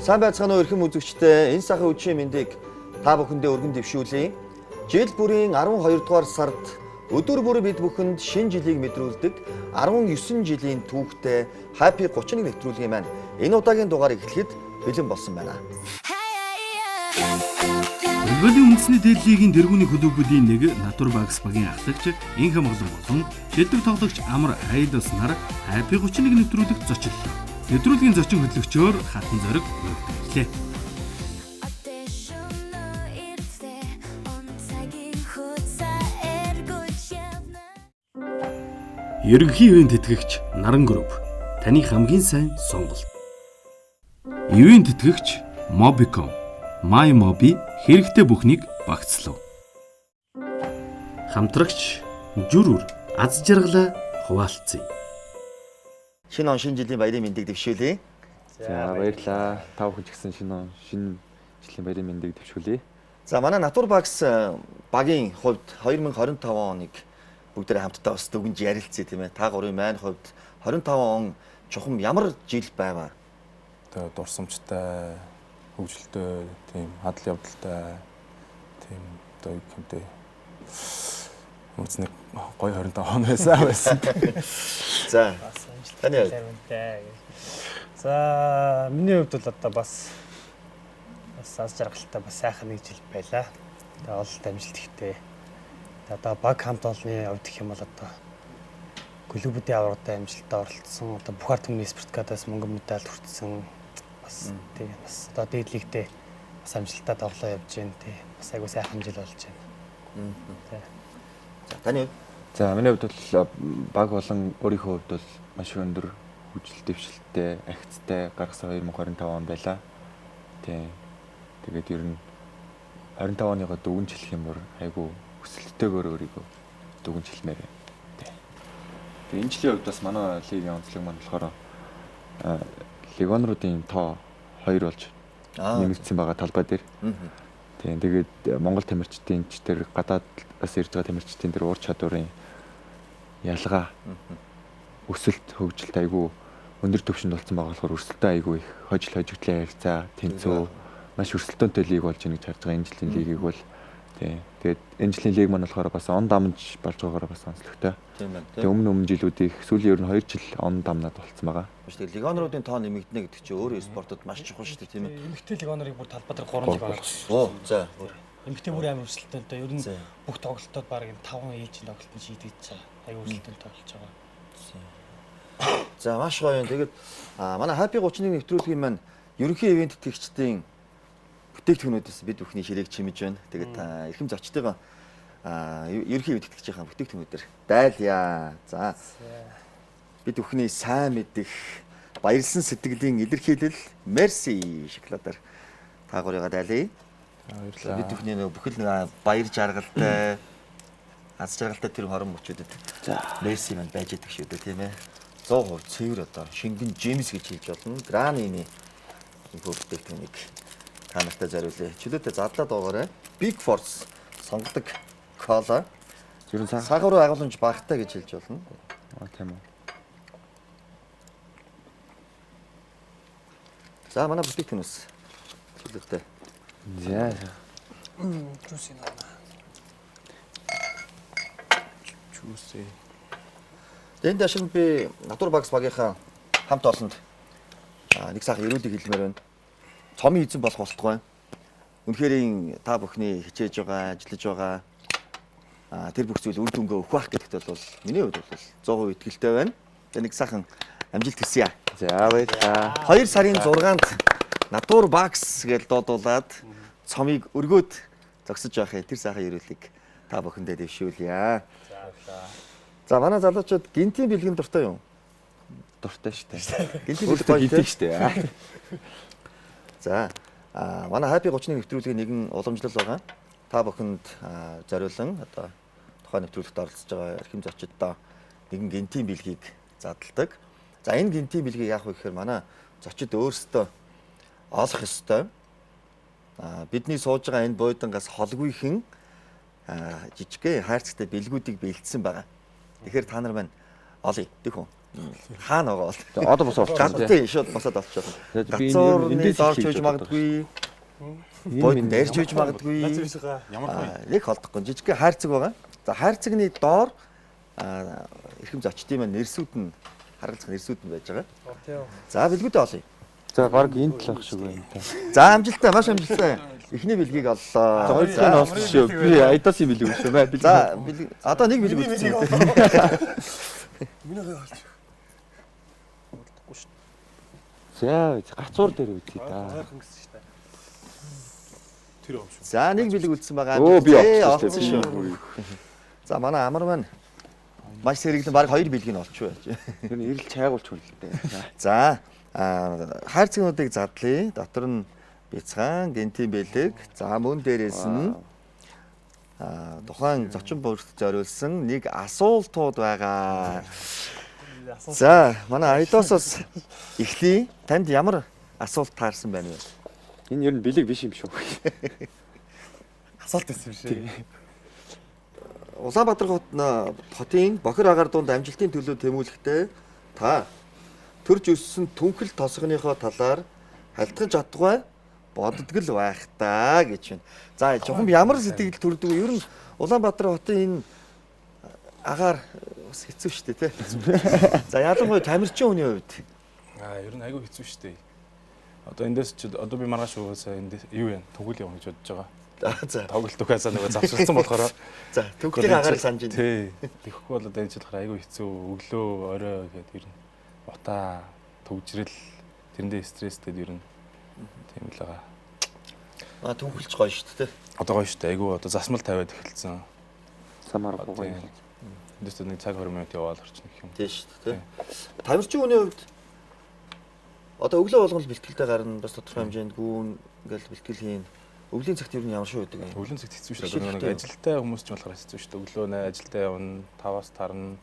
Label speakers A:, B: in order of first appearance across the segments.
A: Сайн байцгаана уу эрхэм үзэгчдээ. Энэ сахын үдшийн мэндийг та бүхэндээ өргөн дэвшүүлье. Жил бүрийн 12 дугаар сард өдөр бүр бид бүхэнд шинэ жилийг мэдрүүлдэг 19 жилийн түүхтэй Happy 31 нэвтрүүлгийн маань энэ удаагийн дугаар эхлэхэд бэлэн болсон байна.
B: Улбалын үндэсний дээллигийн тэргүүний клубүүдийн нэг Naturbax багийн ахлагч Инх Монголон болон шилдэг тоглогч Амар Айдас нар Happy 31 нэвтрүүлэгт зочлоо. Нэвтрүүлгийн зочин хөтлөгчөөр хатан зориг өгдөглээ. Ерөнхий ивент тэтгэгч Наран групп таны хамгийн сайн сонголт. Ивент тэтгэгч Mobicom MyMobi хэрэгтэй бүхнийг багцлав. Хамтрагч Жүрүр аз жаргалаа хуваалцъя.
A: Шинэ он шинэ жилийн баярын мэндийг дэвшүүлье.
C: За баярлалаа. Та бүхэн ч гэсэн шинэ жилийн баярын мэндийг дэвшүүлье.
A: За манай Naturbax багийн хувьд 2025 оныг бүгдээрээ хамтдаа бас дүгнж ярилцъя тийм ээ. Та гурийн маань хувьд 25 он чухам ямар жил байваа?
D: Тэгээ дурсамжтай, хөгжилтэй, тийм хадал явдалтай, тийм одоо юу гэмтэй нэг гоё 25 он байсан.
A: За таны хувьд?
E: За миний хувьд бол одоо бас аз жаргалтай бас сайхан нэг жил байлаа. Тэгээ ололт амжилт ихтэй. Одоо баг хамт олонны хувьд гэх юм бол одоо клубүүдийн аврагтай амжилтад оролцсон. Одоо бүх ард түмний спартакиадаас мөнгөн медаль хүртсэн. Бас тийм бас одоо дээдлэгтэй бас амжилттай тоглоо явж байна. Тий. Бас айгуу сайхан жил болж байна.
A: За таны хувьд?
C: За миний хувьд бол баг болон өөрийнхөө хувьд бол маш өндөр хөгжил дэвшилттэй, агцтай гаргасан 2025 он байлаа. Тэгээд ер нь 25 оныгоо дүгнж хэлэх юм бол айгу өсөлттэйгээр өөрийгөө дүгнж хэлмээр байна. Тэгээд энэ жилийн хувьд бас манай лигийн онцлог маань болохоор легионеруудын тоо 2 болж нэмэгдсэн байгаа талбай дээр. Тэгээд Монгол тамирчдын ч тэр гадаадаас ирж байгаа тамирчдын тэр ур чадварын ялгаа өсөлт хөгжилт айгу өндөр түвшинд болсон байгаа болохоор өрсөлдөө айгу их хожигдлын харьцаа тэнцүү маш өрсөлдөөнтэй лиг болж байна гэж харж байгаа. Энэ жилийн лигийг бол тэгээд энэ жилийн лиг маань болохоор бас он дамж болж байгаагаар бас онцлогтой. Тэгээд өмнө жилүүдийн сүүлийн ер нь 2 жил он дамнаад болцсон байгаа.
A: Тэгээд легионеруудын тоо нэмэгдэнэ гэдэг чинь өөрөө спортод маш чухал шүү дээ тийм ээ.
E: Эмэгтэй легионерыг бүр талбай дээр 3 лиг болгосон.
A: Оо за.
E: Эмэгтэй бүр амар өрсөлдөөнтэй. Ер нь бүх тоглолтод баг энэ 5 ээлжийн тоглолтод шийдэж байгаа. Аюу өрсөлдөөнтэй тоглож байгаа.
A: За маш гоё юм. Тэгээд манай Happy 31 нэвтрүүлгийн маань ерөнхий ивент тэтгэгчдийн бүтээгдэхүүнүүдээс бид бүхний ширээг чимэж байна. Тэгээд эрхэм зочдтойгоо ерөнхий ивент тэтгэгчийн бүтээгдэхүүнүүдээр дайлъя. За бид бүхний сайн мэдих баярлсан сэтгэлийн илэрхийлэл Mercy шоколадаар та гурыгаа дайлъя.
D: Баярлалаа.
A: Бид бүхний бүхэл нэг баяр жаргалтай аз жаргалтай тэр хорон мөчүүдэд Mercy маань байж идэг шүү дээ тийм ээ. 100% цэвэр одоо шингэн Джеймс гэж хэлж болно. Гранины энэ бүтээгдэхүүнийг та нартай зориулъя. Чөлөөтэй задлаад байгаарай. Big Force сонгодог кола.
C: Ер нь
A: сахар руу агуулмж багтай гэж хэлж болно.
C: Тийм үү.
A: За манай бүтээгдэхүүнээс чөлөөтэй.
C: За.
E: Жуус юм аа.
D: Чүүсээ.
A: Энд ашиг би Naturbax багийнхаа хамт олонд нэг сайхан ирүүлэг хэлмээр байна. Цомын эзэн болох болтугай. Үнэхээр та бүхний хичээж байгаа, ажиллаж байгаа тэр бүх зүйл үр дүнгээ өгөх байх гэдэгт бол миний хувьд бол 100% итгэлтэй байна. Тэгээ нэг сайхан амжилт хүсье.
C: За баярлалаа.
A: 2 сарын 6-нд Naturbax гэж дуудуулаад цомыг өргөөд зогсож байхыг тэр сайхан ирүүлэг та бүхэндээ дэвшүүлье. За манай залуучууд гинтийн бэлгэн дуртай юу?
C: Дуртай штэ.
A: Гинтийн бэлгэн
C: гинтийн штэ.
A: За манай Happy 31 нэвтрүүлгийн нэгэн уламжлал байгаа. Та бүхэнд зориулан одоо тухайн нэвтрүүлэгт оролцож байгаа эрхэм зочдтой нэгэн гинтийн бэлгийг задалдаг. За энэ гинтийн бэлгийг яах вэ гэхээр манай зочид өөрсдөө олох ёстой. Бидний сууж байгаа энэ буудлангаас холгүйхэн жижигхэн хайрцагтай бэлгүүдийг бэлдсэн байгаа. Тэгэхээр та нар маань олъё. Дэх үү? Хаана байгаа бол.
C: Тэгээ одоо бас орчихсон тий.
A: Тий, шууд босоод олчихлоо.
C: Би
A: Гацуурны
C: эндээс
A: дорж
C: хийж
A: үйж
C: бодож
A: магадгүй. Бод дээрж үйж магадгүй. Нэг холдохгүй жижиг хайрцаг байгаа. За хайрцагны доор эрхэм зочдын маань нэрсүүд нь харгалзах нэрсүүд нь байж байгаа. За бэлгүүдээ олъё.
C: За баг энэ талах шиг байна та.
A: За амжилттай, маш амжилттай. Эхний бэлгийг оллоо.
C: Хоёр тань олсон шүү. Би Айдасын бэлэг шүү.
A: За бэлэг одоо нэг бэлэг үлдсэн.
C: За гацуур дээр үгүй да.
A: За нэг бэлэг үлдсэн байгаа.
C: Өө би
A: олсон
C: олсон
A: шүү. За манай амар маань маш сэргэлэн баг 2 бэлгийг олчих байж.
C: Тэр нь ирэл чайгуулч хүн л дээ.
A: За хайрцагнуудыг задлаа. Дотор нь бяцхан, гентийн бэлэг. За мөн дээрээс нь тухайн зочин бүрт зориулсан нэг асуултууд байгаа. За манай Айдосоос эхлэе. Танд ямар асуулт таарсан байна вэ?
C: Энэ ер нь бэлэг биш юм шүү.
E: Асуулт байсан юм шиг.
A: Улаанбаатар хотын Бохир агаар дунд амжилтын төлөө тэмүүлэхдээ та төрж өссөн түнхэл тосгоныхоо талаар хальтгаж чаддгүй боддог л байх та гэж байна. За жоохон ямар сэтгэл төрдөг вэ? Ер нь Улаанбаатар хотын энэ агаар бас хэцүү шүү дээ, тий. За ялангуяа тамирчин хүний хувьд
D: Ер нь айгүй хэцүү шүү дээ. Одоо эндээс ч одоо би маргааш угаасаа эндээс юу вэ? Түгэл явах гэж бодож байгаа.
A: за
D: Тоглолт угаасаа нөгөө завсарлсан болохоор
A: за төглийн агаар санаж байна.
D: тий. Тэгэхгүй бол одоо энэ жил болохоор айгүй хэцүү өглөө орой гэдэг ер нь утаа төгжрэл тэрэндээ стресстэй ер нь тийм л байгаа.
A: Түнхэлж гоё шүү дээ, тий.
D: Одоо гоё шүү дээ. Айгүй одоо засмал тавиад эхэлсэн.
C: Самар гоо.
D: Эндээс нэг цаг 20 минут яваал орчих гэх юм.
A: Тийм шүү дээ, тий. Тамирчин хүний хувьд одоо өглөө болгон л бэлтгэлтэй гарна, бас тодорхой хэмжээнд гүүн ингээл бэлтгэл хийн. Өвлийн цагт ер нь ямар шүү байдаг юм?
D: Өвлийн цагт хэцүү шүү дээ. Нэг ажилтай хүмүүс ч болохоор хэцүү шүү дээ. Өглөө нэ ажилдаа явна, 5-аас тарна,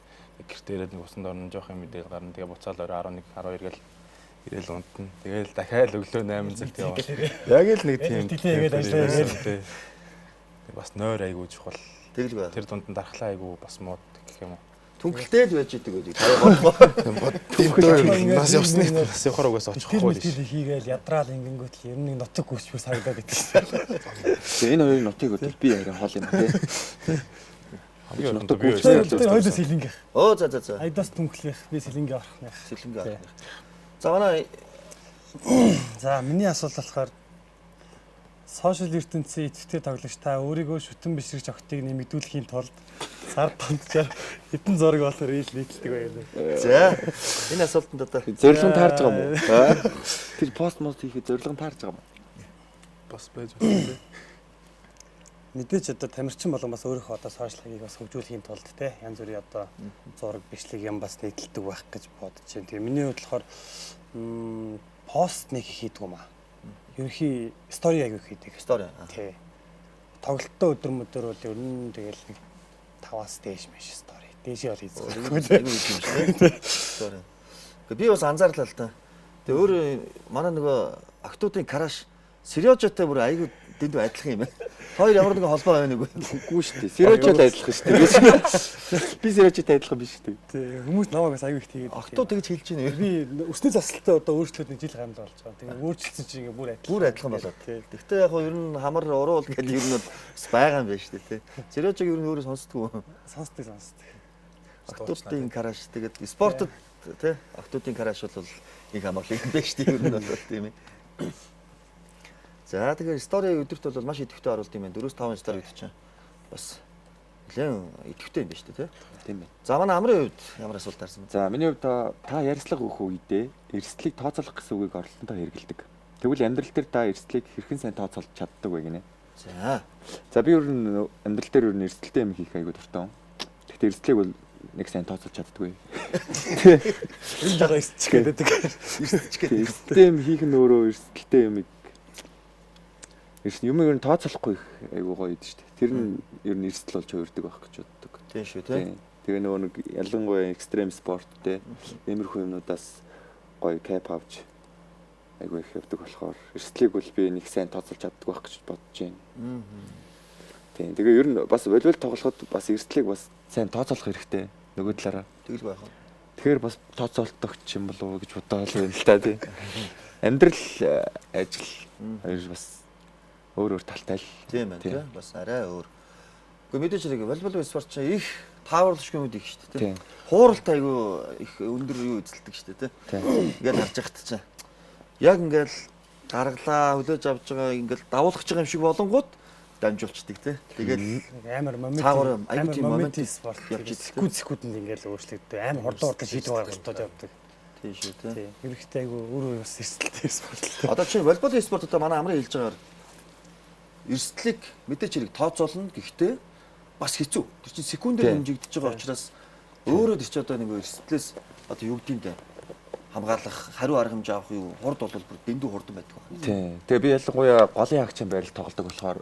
D: гэрт ирээд нэг усанд орно, жоох юм мэдээ гарна. Тэгээ буцаал орой 11, 12 гэл ирээл унтна. Тэгээл дахиад өглөө 8 цагт явна. Яг л нэг тийм.
E: Тэгээд ажиллаа ирээд.
D: Бас нойр айгуу чухал.
A: Тэгэл бай.
D: Тэр дунд нь дархлаа айгуу бас мод гэх юм уу.
A: Түнхэлтэй л байж идэг үү? Таяа бодлоо.
D: Нас явсны нас явахаар угаас очихгүй
E: Тэр
D: шүү.
E: хийгээл ядраал ингэнгүүт л ер нь нутаг гүйчмөр сагдаад идэв.
C: Тэгээ энэ хоёрын нутгийг өдөр би яриа хоол юм тий.
D: Хамгийн
C: нутаг
D: би
C: гүйцэтгэл
E: Тэр хоёулаа сэлэнгэх.
A: Оо за.
E: Айдас түнхлэх, би сэлэнгээ орохнах.
A: Сэлэнгээ авах. За манай
E: За миний асуулт болохоор сошиал ертөнцийн идэвхтэй тоглогч та өөрийгөө шүтэн бишрэгч огтыг нэмэгдүүлэхийн тулд сар тонцоор хэдэн зураг болохоор ил нийтэлдэг байна.
A: за энэ асуултанд одоо
C: Зорилго таарж байгаа юм уу? Тэр пост мост хийхэд зорилго таарж байгаа юм уу?
D: бас байж байна.
E: Мэдээж одоо тамирчин болон бас өөрийнхөө одоо сошиал хагийг бас хөгжүүлэхийн тулд те янз бүрийн одоо зураг бичлэг юм бас нийтэлдэг байх гэж бодож байна. Тэгээ миний хувьд болохоор пост нэг хийдэг юм аа. Ерөнхий стори аяг хийдэг.
A: стори.
E: Тий. Тоглолттой өдөр мөдөр бол ер нь тэгэл нэг 5-аас дээш маш стори. Дээшээ бол хийдэг.
A: Айгүй юм шүү дээ. Стори. Би бас анзаарлаа л та. Тэгээ өөр манай нөгөө актуудын караш сериожтой бүр айгүй дэнд адилхан юм байна. Хоёр ямар нэгэн холбоо байна уу?
C: Үгүй шүү дээ. Сэрочод адилхан шүү дээ. Би сэрочод адилхан биш шүү дээ.
E: Тий. Хүмүүс намайг бас аягүй их тэгээд.
A: Актууд тэгж хэлж байна.
E: Би өсний засалтаа одоо өөрчлөлт нэг жил гарна болж байгаа. Тэгээ өөрчлөлтсөн чинь ингээ бүр
A: Адилхан болоод. Гэхдээ яг нь ер нь хамар уруул гэдэг ер нь бас байгаа юм байна шүү дээ, тий. Сериожог ер нь өөрөө сонсдгоо.
E: сонсдог.
A: Актуудын караш тэгээд спортод тий актуудын караш бол их хамаглал юм байна шүү дээ. Ер нь бол тийм ээ. За тэгээд стори өдөрт бол маш идэвхтэй оруулалт юм байна. 4-5 стори гэдэг чинь бас нэлээд идэвхтэй юм байна шүү дээ, тий.
C: Тийм байна.
A: За манай амрын хувьд ямар асуулт таарсан бэ?
C: За миний хувьд та ярьцлага өгөх үедээ эрсдлийг тооцоолох гэсэн үгийг оролтонтой хэрэгэлдэг. Тэгвэл амьдрал дээр та эрсдлийг хэрхэн сайн тооцоолж чаддаг вэ гинэ? За би ер нь амьдрал дээр ер нь эрсдэлтэй юм хийх айгүй дуртай. Гэхдээ эрсдлийг бол нэг сайн тооцоолж чаддаггүй.
E: Энэ жага эсч гэдэг.
C: Эрсдэлтэй юм хийх нь өөрөө эрсдэлтэй юм юм ер нь тооцоолохгүй айгүй гоё идэв шүү дээ. Тэр нь ер нь эрсдэл болж хувирдаг байх гэж боддог.
A: Тийм шүү, тий.
C: Тэгээ нөгөө нэг ялангуяа экстрем спорт те иймэрхүү юмнуудаас гоё кап авч айгүй их явдаг болохоор эрсдлийг бол би нэг сайн тооцоолж чаддаг байх гэж бодож байна. Тийм. Тэгээ ер нь бас волейбол тоглоход бас эрсдлийг бас сайн тооцоолох хэрэгтэй. Нөгөө талаараа.
A: Тэгэл байх.
C: тэгэхээр бас тооцоолтогч юм болов уу гэж бодоод байна л та тий. Амьдрал ажил хоёр бас өөр талтай л.
A: Тийм байна тий. Бас арай өөр. Гэхдээ мэдээж хэрэг волейбол спорт чинь их тааварлшгүй юм их шүү дээ тий. Хууралт айгүй их өндөр юу эзэлдэг шүү дээ тий. Ингээд харж яхад чинь яг ингээд гаргалаа хүлээж авч байгаа ингээд давуулгаж байгаа юм шиг болонгууд дамжуулчдаг тий. Тэгээд
E: амар момент спорт явж секунд ингээд өөрчлөгддөг. Амар хурдан шийдвэр гаргалтууд явдаг.
A: Тийм шүү тий.
E: Ерөнхийдөө айгүй өөрөө бас эрсдэлтэй спорт л дээ.
A: Одоо чинь волейбол спорт одоо манай амрын хэлж байгаагаар эрсдлийг мэдээж хэрэг тооцоолно гэхдээ бас хэцүү. Тэр чинь секундээр хэмжигдэж байгаа учраас өөрөө тийч одоо нэг эрсдлээс одоо юу гэдгийг дээ хамгаалах хариу арга хэмжээ авах юу хурд бол бүр дэндүү хурдан байдаг байна.
C: Тийм. Тэгээ би ялангуяа голын хагчийн байрал тоглодог болохоор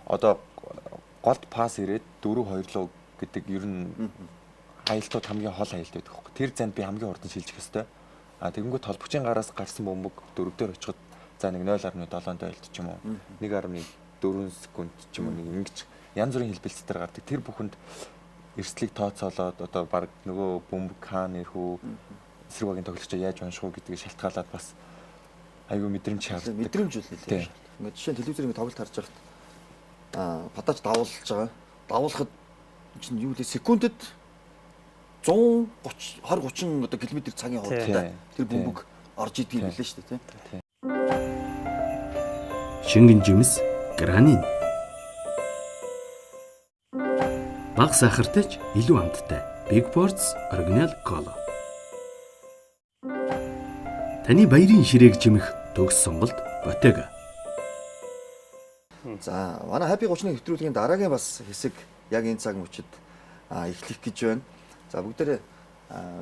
C: одоо голд пас ирээд 4-2 гэдэг ер нь хаялтууд хамгийн хол хаялт байдаг хөөе. Тэр занд би хамгийн хурдан шилжих ёстой. А тэгэнгүүт толбогчийн гараас гарсан бөмбөг 4 дээр очиход за нэг 0.7 дойлт ч юм уу 1.4 секунд ч юм уу нэг ингэж янз бүрийн хэлбэлцээр гардаг. Тэр бүхэнд эрсдлийг тооцоолоод одоо баг нөгөө бөмбөг хаана ирэх үү эсрэг багийн тоглогчоо яаж унших уу гэдгийг шалтгаалаад бас айгүй мэдрэмж шаарддаг.
A: Мэдрэмж үлээ. Ингээд жишээ нь телевизээр ингээд тоглолт харж байхад падаж давуулж байгаа. Давуулахад чинь юу вэ? Секундэд 130 20-30 одоо км цагийн хурдтай тэр бөмбөг орж идгийг хэлээ шүү дээ тий.
B: Шингэн жимс гранин. Бага сахартай ч илүү амттай. Big Boards Original Cola. Таны баярын ширээг жимэх төгс сонголт Bottega.
A: За манай Happy 30-ны нэвтрүүлгийн дараагийн бас хэсэг яг энэ цаг мөчид эхлэх гэж байна. За бүгдээрээ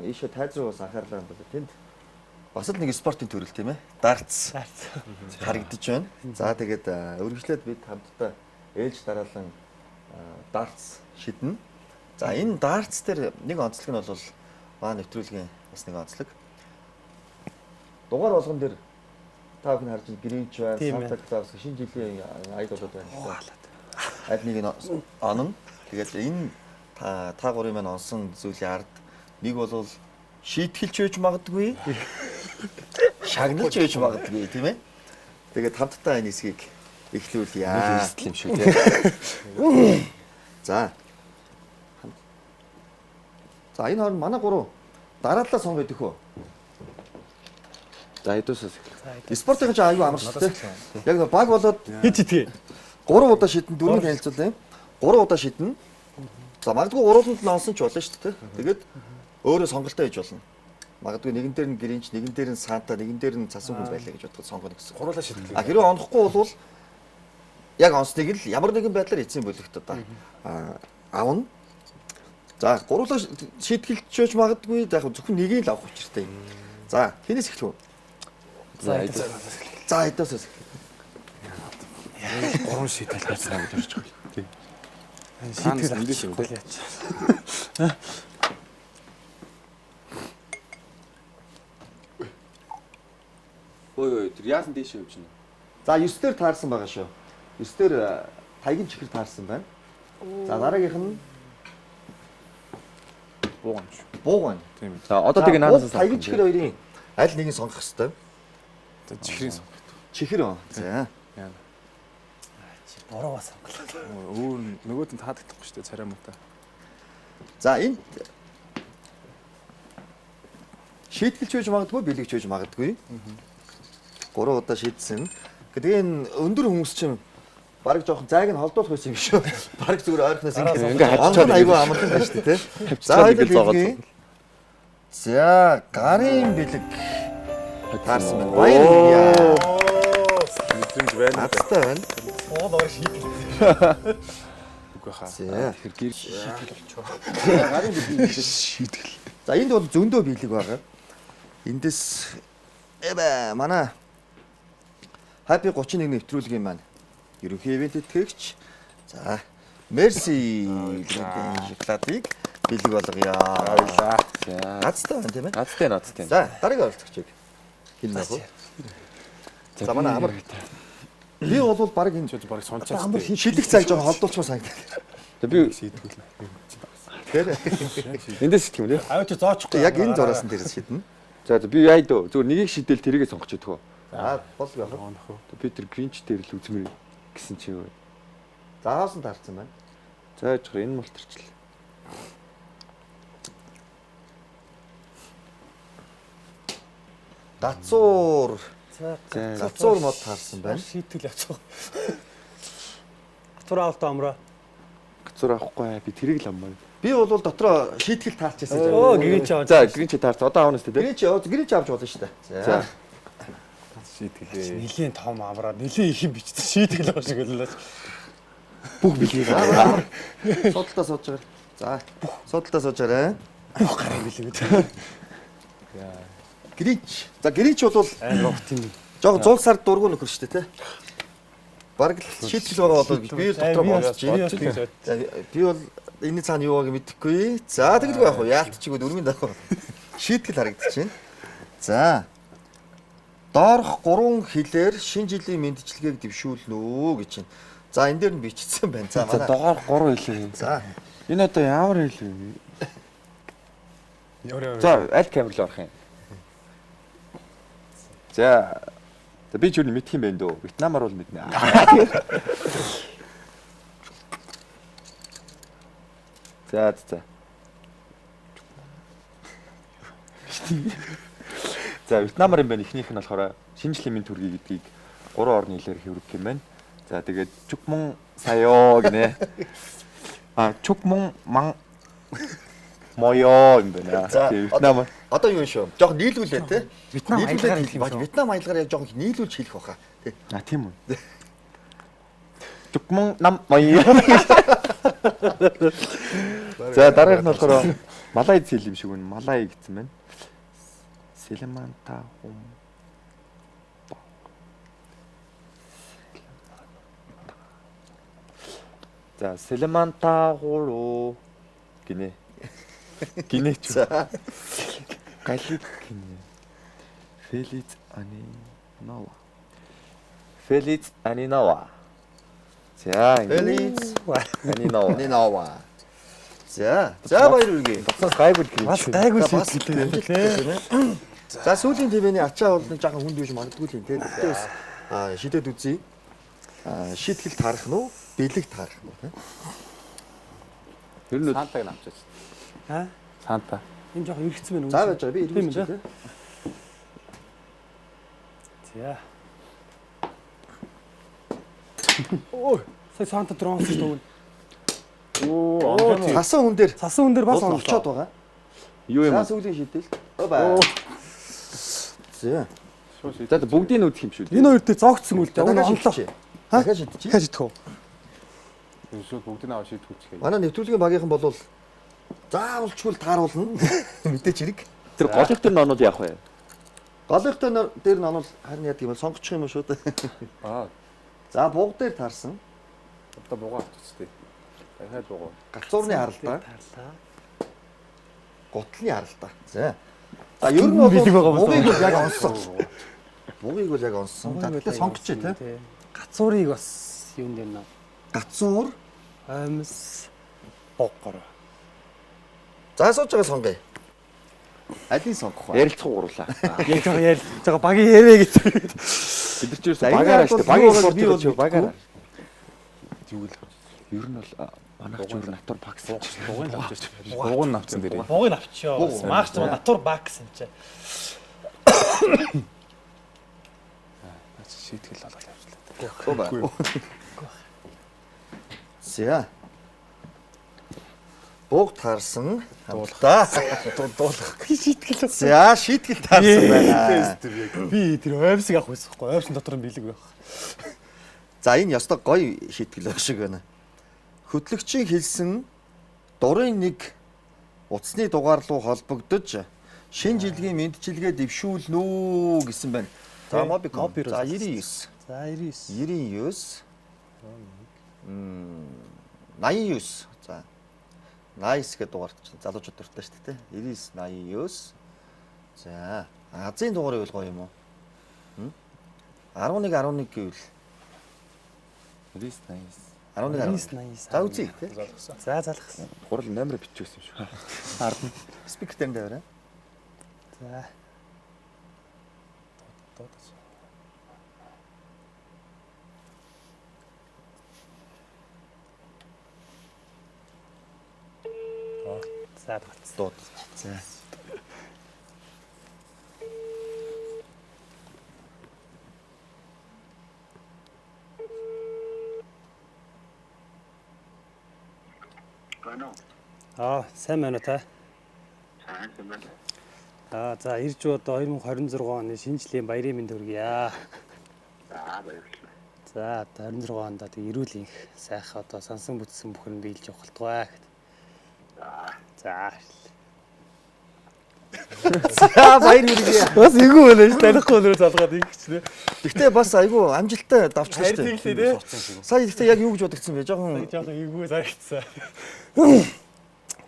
A: ийшээ тайз руу бас анхаарлаа хандуулъя. Тэнд бас л нэг спортын төрөл тийм ээ. Дартс харагдаж байна. За тэгээд өргөжлөөд бид хамтдаа ээлж дараалан дартс шиднэ. За энэ дартс дээр нэг онцлог нь бол манай нэвтрүүлгийн бас нэг онцлог. Дугаар болгон дээр та бүхэн харж байна Гринч байна, Санта Клаус шинэ жилийн айдолууд байна. Аль нэг нь онно. Тэгээд энэ та гурийн маань онсон зүйлийн ард нэг бол шийтгэлч байж магадгүй. Шагналч байж магадгүй тийм ээ. Тэгээд хамтдаа энэ хэсгийг эхлүүлье.
C: Эрсдэл юм шүү тийм.
A: За. За энэ хооронд манай гурав дараалал сонгоё дөхөө.
C: За хэдүүсээс
A: Спортын чинь аюу амар шүү дээ. Яг баг болоод
E: Хит хитгээ.
A: 3 удаа шидэн 4 танилцуулъя. 3 удаа шидэн. За магадгүй гурвууланд нь онсон ч болно шүү дээ. Тэгээд өөрөө сонголтоо хийж болно. Магадгүй нэгэн дээр нь Гринч, нэгэн дээр нь Санта, нэгэн дээр нь Цасан хүн байлаа гэж бодоход сонгоно гэсэн.
D: Гурлаа шийдэлээ.
A: Хэрвээ онохгүй бол яг онсныг л ямар нэгэн байдлаар эцсийн бүлэгт одоо авна. За гурлаа шийдгэлчөөж магадгүй яг зөвхөн нэгийг л авах учиртай. За хинээс эхлэх үү?
E: За
A: хэдээс.
D: Гурван шийдэл гарсан гэж орчих. Тийм.
E: шийтгэл
D: эндээс юм тий.
C: Ой тэр яасан дээш явж байна.
A: За 9 дээр таарсан байгаа шүү. 9 дээр тайгийн чихэр таарсан байна. За дараагийнх нь
D: Бууган шүү.
A: бууган.
D: Тийм.
C: За одоо тэгээ наанаас
A: тайгийн чихэр хоёрын аль нэгийг сонгох хэвээр.
D: За чихрийн сон.
A: Чихэр оо. За.
D: Яа.
E: бороо бас сонголоо.
D: Өөр нөгөөд нь таадагдахгүй шүү дээ царай муутай.
A: За энэ шийдгэлч байж магадгүй, бэлэгч байж магадгүй. 3 удаа шийдсэн. Тэгээ энэ өндөр хүмүүс чинь бараг жоохон зайг нь холдуулах байсан юм шүү. Бараг зүгээр ойрхоноос ингээд хавчаад айгүй амархан байна шүү дээ, тий. За хоёул. За гарын бэлэг таарсан байна. Баяр.
D: Мэдрэмж байна.
A: Надтай байна.
E: Хоол ор шийдэл.
D: Үгүй хаа.
A: За
C: тэр гэр
A: шийдэл болчихоо. Гарын бэлэг шийдэл. За энд бол зөндөө бэлэг байгаа. Эндээс манай Happy 31 нэвтрүүлгийн маань ерөнхий ивент тэтгэгч. За Mercy шоколадыг бэлэг болгоё.
D: Баярлаа.
C: За
A: Нацтай байна тийм ээ.
C: нацтай.
A: За дараагийн оролцогчийг хин нах уу? За манай амар. Би бол баг энэ
D: Баг сончаас.
A: амар шидэх цаг жоохон холдуулчихсан санагдав.
C: За би
D: шийдвэл.
A: шийтгэхээр.
C: Эндээс сэтгэв нэ.
E: Аваач зоочихгүй.
A: Яг энэ зураас нь дээрээс шийднэ.
C: За би яа дөө зүгээр нэгийг шийдэл тэрийгээ сонгоч өгөө.
A: За бол яах вэ?
C: Би тэр гринч дээр л үзмэр гэсэн чи юу.
A: За хаас нь таарсан байна.
C: За яжхэр энэ мултарчлаа.
A: Дацуур.
E: За
A: Дацуур мод таарсан байна.
E: шийтгэл явцгаа. Гацуур авалт амраа.
C: Гацуур авахгүй би тэрийг л аммаа.
A: Би бол дотроо шийтгэл таарчсан.
E: Оо гэрийн чи аваад.
C: За гринч таарч одоо аавнаас тэ.
A: Гэрээч авч болно шүү дээ.
C: За.
D: Шийтгэлээ.
E: Нилийн том амраа. Нилийн их юм бичсэн шийтгэл авах шиг боллоо.
C: Бүх билгийг
A: Судалтаа сууж байгаа. За судалтаа сууж байгаа.
E: Бүх гарыг билээ.
A: Гэрээч. За гэрээч бол
E: Робот юм.
A: жоо 100 сар дургу нөхөр шүү дээ, тэ. Бараг л шийтгэл байгаа бол би дотроо бодож байна. За би бол энэ цаана юу байгааг мэдэхгүй. За тэгэлгүй яах вэ? Яалтчингүүд өрмийн дах. Шийтгэл харагдчихэв. За. Доорх 3 хилээр шинэ жилийн мэндчилгээг дэвшүүлнэ гэж байна. За энэ дээр нь бичсэн байна. За
C: За доор 3 хэлээ.
A: За
C: Энэ одоо ямар хэл вэ?
E: Ёо.
C: За аль камер руу орох юм? За би ч юу мэдх юм бэ дөө. Вьетнамаар бол мэднэ. За. За Вьетнамаар юм байна. Эхнийх нь болохоор шинэ жилийн мэнд төргий гэдгийг 3 орны хэлээр хэврэх юм байна. За тэгээд чукмон саяо гинэ. Чукмон ман моё юм байна.
A: За,
C: Вьетнам.
A: одоо юу шүү? Жог нийлүүлээ те.
E: Вьетнам аялгаар хэлэх юм
A: Нийлүүлээд Вьетнам аялгаар яг жог нийлүүлж хэлэх баха. Тэ.
C: Тийм үү. Чукмон нам моё. За дараагийнх нь болохоор малай зэл юм шиг үнэ. Малай гэсэн байна. Селеманта хум. За селеманта хуру гинэ. Гинэ ч.
A: За
C: Галик гинэ. Фелиц анинова. Фелиц анинова. За
A: Фелиц
C: анинова.
A: Нинова. За баяр үргээ.
C: Бацаас гайгүй гинэ.
E: Бас гайгүй
A: Бас
E: шийтгэл тий.
A: За сүүлийн твэний ачаа бол нэг жоохон хүнд биш магадгүй л юм те. Тэгтээс шидэд үзье. Шийтгэл таарах нь уу? Бэлэг таарах нь уу?
C: Тэр нь
D: Сантаг навчаач.
E: Аа?
D: Санта.
E: Энэ жоохон эргэцсэн байна уу?
A: За байж байгаа би
E: Тийм
A: ирүүлж
E: үү?
A: те.
E: За. Ой, сая Санта Тронс шүү дээ.
A: Цасан хүн дээр
E: Цасан хүн дээр бас
A: бол олцоод байгаа.
C: юу юм?
A: За сүүлийн шийдэл. Баа. За.
C: За бүгдийг нь үзэх юм шүү дээ.
E: Энэ хоёр дээр зогцсон үл дээ.
A: Дахиад
E: Онлоо.
A: шийдчихье. Дахиад шийдчихье.
E: Хэж идэх үү?
D: Эсвэл бүгд нь аваа шийдгүүлчихээ.
A: Манай нэвтрүүлгийн багийнхан бол заавалчгүй тааруулна. Мэдээч хэрэг.
C: Тэр голыг тэр нонууд яах вэ?
A: Голынхтой дээр нь онол харин яадаг юм бол сонгочих юм шүү дээ.
D: Аа,
A: За буг дээр таарсан.
D: одоо бугаа авчихъя. Дахиад бугаа.
A: Гацуурны харалдаа.
E: Таарлаа.
A: Гутлын харалдаа. За. За ер нь бол
E: бэлэг байгаа юм
A: бугыг бол яг онсон. Бугыг бол яг онсон. За тэгтээ сонгочих тий.
E: Гацуурыг бас юунд дээр нөө.
A: Гацуур.
E: Амс боггор.
A: За сууж байгаа сонгоё. Алийг сонгох вэ?
C: Ярилцах гурлаа.
E: Яг жоо ял. Жоо багийн хэвээ гэж.
C: Бид нар ч ерөөсөй
A: За, энэ
C: багаараа
A: бол
C: штэ. Багийн
A: юу
C: спорт
A: бол
C: гэж юу багаараа.
D: Юу л
C: Ер нь бол манайх ч өөр натур багс.
D: бугын авчихсан. Бугын навцсан дээр.
E: Богыг авчиё.
A: Буг.
E: Маагч натур бакс юм чи.
D: Шийтгэл болол явуулаа.
A: Гоо бай. За. Буг таарсан. Дуулах. Дуулах.
E: Шийтгэл.
A: За шийтгэл таарсан байна.
E: Би тэр ойвсыг авах байсахгүй. Ойвсын дотор нь бэлэг байх.
A: За энэ ёстой гоё шийтгэл байх шиг байна. Хөтлөгчийн хэлсэн дурын нэг утасны дугаар руу холбогдож шинэ жилийн мэндчилгээ дэвшүүлнэ гэсэн байна. За мобиком. За 99.
E: За 99.
A: 99. 89. За. Nice гэдэг дугаарт чинь залуучууд дуртай шүү дээ. 99 89. За. Азийн дугаарыг бол гоё юм уу? 11 11 гэвэл
C: 99.
E: 1989.
A: За үзье тий.
E: За залгасан.
C: Гурал номер биччихсэн юм шүү. Хард нь.
A: Спикер дээр тавиараа.
E: За. За дууссан.
A: Дууд. За.
E: Сайн байна уу та? За ирж одоо 2026 оны шинэ жилийн баярын мэнд хүргье. За одоо 26 онд одоо эрүүл их сайхан одоо сансан бүтсэн бүхэн биелж явах болтугай гэд. За.
A: За баяр хүргэе.
E: Бас эйгүү байна ш танихгүй нөр залгаад ингэч нэ.
A: Гэхдээ бас айгүй амжилттай давчлаа шүү
E: Хайр тийм.
A: Сая гэхдээ яг юу гэж бодогдсон бэ? Жохон
E: Эйгүү зарагдсан.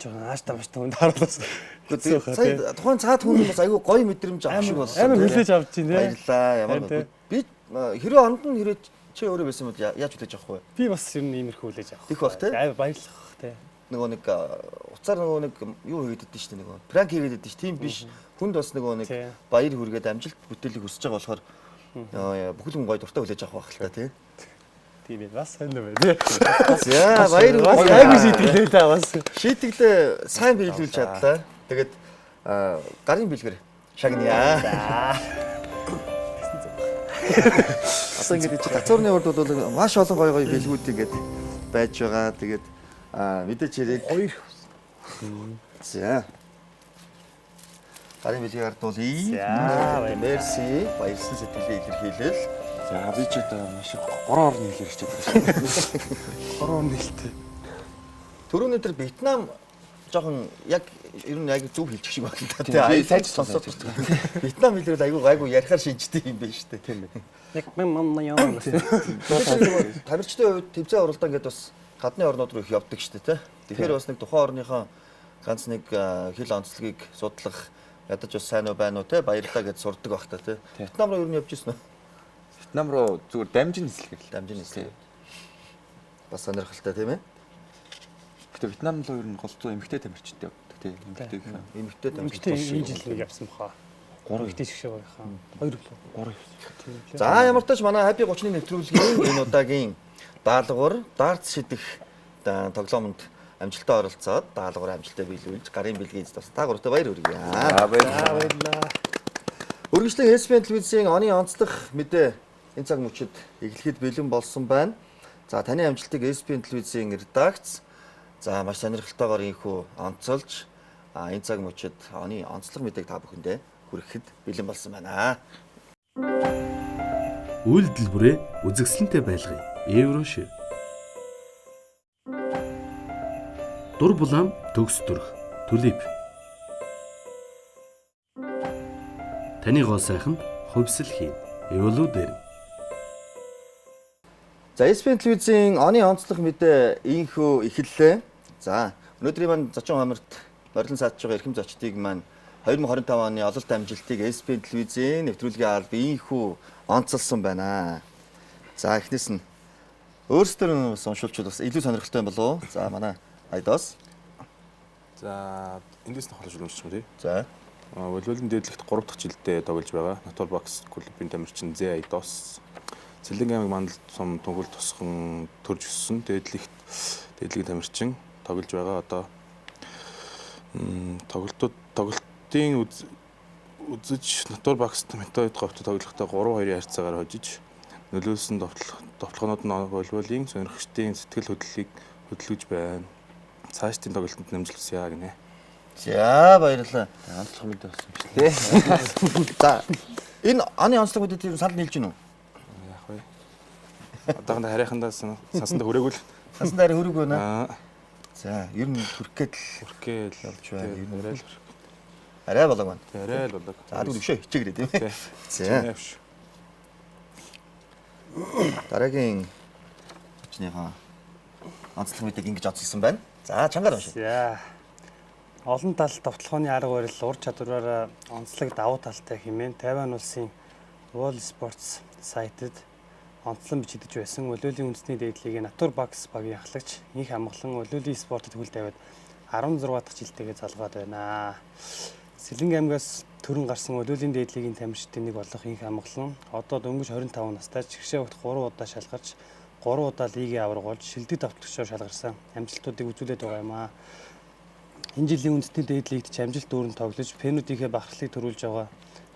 E: Жоо ааштай маш түнд харуулсан.
A: сая тухайн цаад хүн бас айгүй гоё мэдрэмж авах шиг болсон.
E: Амар хүлээж авч чинь нэ.
A: Баярлаа. Ямар
E: Хайр
A: би хэрэв онд нь хэрэг чи өөрөө байсан бол яаж хүлээж авах вэ?
E: Би бас ер нь иймэрхүү хүлээж авах.
A: Их бах те?
E: Амар баярлах те.
A: Нөгөө нэг уцаар нөгөө нэг юу хийгээд байдсан шүү дээ нөгөө. Пранк хийгээд байдсан шүү. Тийм биш. Хүнд бас нөгөө нэг баяр хүргээд амжилт бүтээлийг хүсэж байгаа болохоор бүхэл хүн гоё дуртай хүлээж авах байх л та тий.
E: Тийм ээ бас сайн байна тий.
A: За баяр хүргэе.
E: Айгуу шийдэглээ та бас.
A: Шийдэглээ сайн биелүүлж чадлаа. Тэгээд гарын бэлгэр шагнаа. Одоо ингэж гацуурны урд бол маш олон гоё гоё бэлгүүд ингэж байж байгаа. Тэгээд мэдээч хэрэг 2. За. Гарын бэлгийг ардуулъя. Мерси. Баярсан сэтгэлээ илэрхийлэл.
C: За би ч одоо маш 3 орны хэлээр хичээд байгаа шүү.
E: 3 он нэлтэй.
A: Төрөний дээр Вьетнам жоохон яг ер нь яг зөв хэлчих шиг байна та тий.
C: Би
A: Сайж сонсоод Вьетнам хэлээр айгүй ярихаар шинжтэй юм байна шүү дээ. Тийм ээ.
E: Яг мам яа гэсэн.
A: Тамирчдын хувьд тэмцээн оролдоо ингээд бас гадны орнууд руу их явдаг шүү дээ тий. Тэгэхээр бас нэг тухайн орныхоо ганц нэг хэл онцлогийг судлах ядаж бас сайн уу байна уу тий баярлаа гэж сурдаг байх та тий. Вьетнам руу ер нь явж ирсэн үү?
C: Вьетнам руу зүгээр дамжин нислэгээр л.
A: Дамжин нислээ. Бас сонирхолтой тийм ээ.
C: Гэтэ Вьетнам руу ер нь голцоо эмгтэй тамирчтай явдаг тий. Эмгтэй гэх юм.
A: Эмгтэй
E: Эмгтэй энэ жил явсан баха. 3 эмгтэй шиг байхаа. 2 лөө. 3.
A: За ямар ч тач манай Happy 30-ны нэвтрүүлгийн энэ удаагийн даалгавар дартс шидэх тоглоомонд амжилттай оролцоод даалгавар амжилттай биелүүлж гарын бэлгийн бас та гуравтай баяр хүргэе.
E: Баярлалаа.
A: Үргэлжлэн ESPN телевизийн оны онцлог мэдээ энэ цаг мөчид эхлэхэд бэлэн болсон байна. За таны амжилтыг ESPN телевизийн редакц за маш сонирхолтойгоор инхүү онцолж энэ цаг мөчид оны онцлог мэдээг та бүхэндээ хүрэхэд бэлэн болсон байна.
B: Үйлдэл бүрээ үзэгсэлэнтэй байлгая. Еврошив. Дур булаан төгс төрх. Түлип. Таны гоо сайханд хувьсэл хийн. Эволюдер.
A: За ESPN телевизийн оны онцлог мэдээ ийхүү эхэллээ. За өнөөдрийн маань зочин хамарт морилон саадж байгаа эрхэм зочдыг маань 2025 оны ололт амжилтыг ESPN телевизийн нэвтрүүлгийн алб ийхүү онцолсон байна. За эхнээс нь өөрсдөө бас уншуулчвал бас илүү сонирхолтой юм болов уу? За манай Айдос.
D: За эндээс нь холж уншчих юм тий.
A: За
D: Волейболын дээдлэгт 3 дахь жилдээ тоглож байгаа. Натур бокс клубын тамирчин Зэ Айдос. Цэлэн аймаг мандалд сум төгөл тусхан төрж өссөн дээдлэгийн тамирчин тоглож байгаа. Одоо тоглолтын үзэж натур бокс метод говьт тоглохдоо 3-2 харьцаагаар хожиж нөлөөлсөн товтлогонууд нь волейболын сонирхчдын сэтгэл хөдлөж байна. Цаашдын тоглолтод нэмжил хүсье гинэ.
A: За баярлалаа.
C: Онцлог мэдээ болсон юм шүү дээ.
A: За энэ оны онцлог мэдээ санал нийлж гинүү?
D: Яг бай. Одоохондоо харийнхандаа сансандаа хүрээгүй л.
A: Сансандаа хүрэг байна. За ер нь хүрхгээд
D: явж байна.
A: Арай болог байна.
D: Арай л болог.
A: За тэгвэл бишээ хичээгрээ тийм ээ. За. Дараагийн очныхоо онцлог мэдээг ингэж онцлсан байна. За чангаар уншия.
E: За. Олон талт товтлооны арга барил ур чадвараараа онцлог давуу талтай хэмээн Тайван улсын World Sports сайтад онцлон бичигдэж байсан Улиулийн үндэсний дээдлийг Натур Багс багийн ахлагч Инх Амгалан Улиулийн спортод хөл тавиад 16 дахь жилтэйгээ залгаад байна. Сэлэнг аймгаас төрөн гарсан Улиулийн дээдлигийн тамирчдын нэг болох Инх Амгалан одоо дөнгөж 25 настай жигшээ огт 3 удаа шалгарч 3 удаа лигийн аварга болж шилдэг давтагчаар шалгарсан амжилтуудыг үзүүлээд байгаа юм аа. Энэ жилийн үндэсний дээдлигт ч амжилт дүүрэн тоглож пенүүдийнхээ бахархлыг төрүүлж байгаа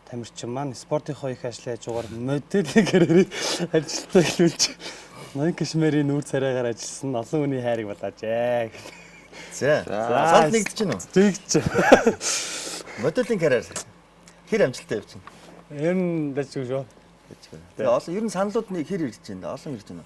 E: тамирчин маань спортынхоо их ажлын хажуугаар моделийн карьерийг ажилтаа эхлүүлж ноён кашмирийн нүүр царайгаар ажилласан олон хүний хайрыг балаажээ.
A: За. Санд нэгдэж гинөө.
E: Тэгж.
A: Моделийн карьер хэр амжилттай явчихна.
E: Ер нь дажгүй шүү.
A: Тэгээ олон ер нь саналууд нэг хэр ирж байна. Олон ирж байна.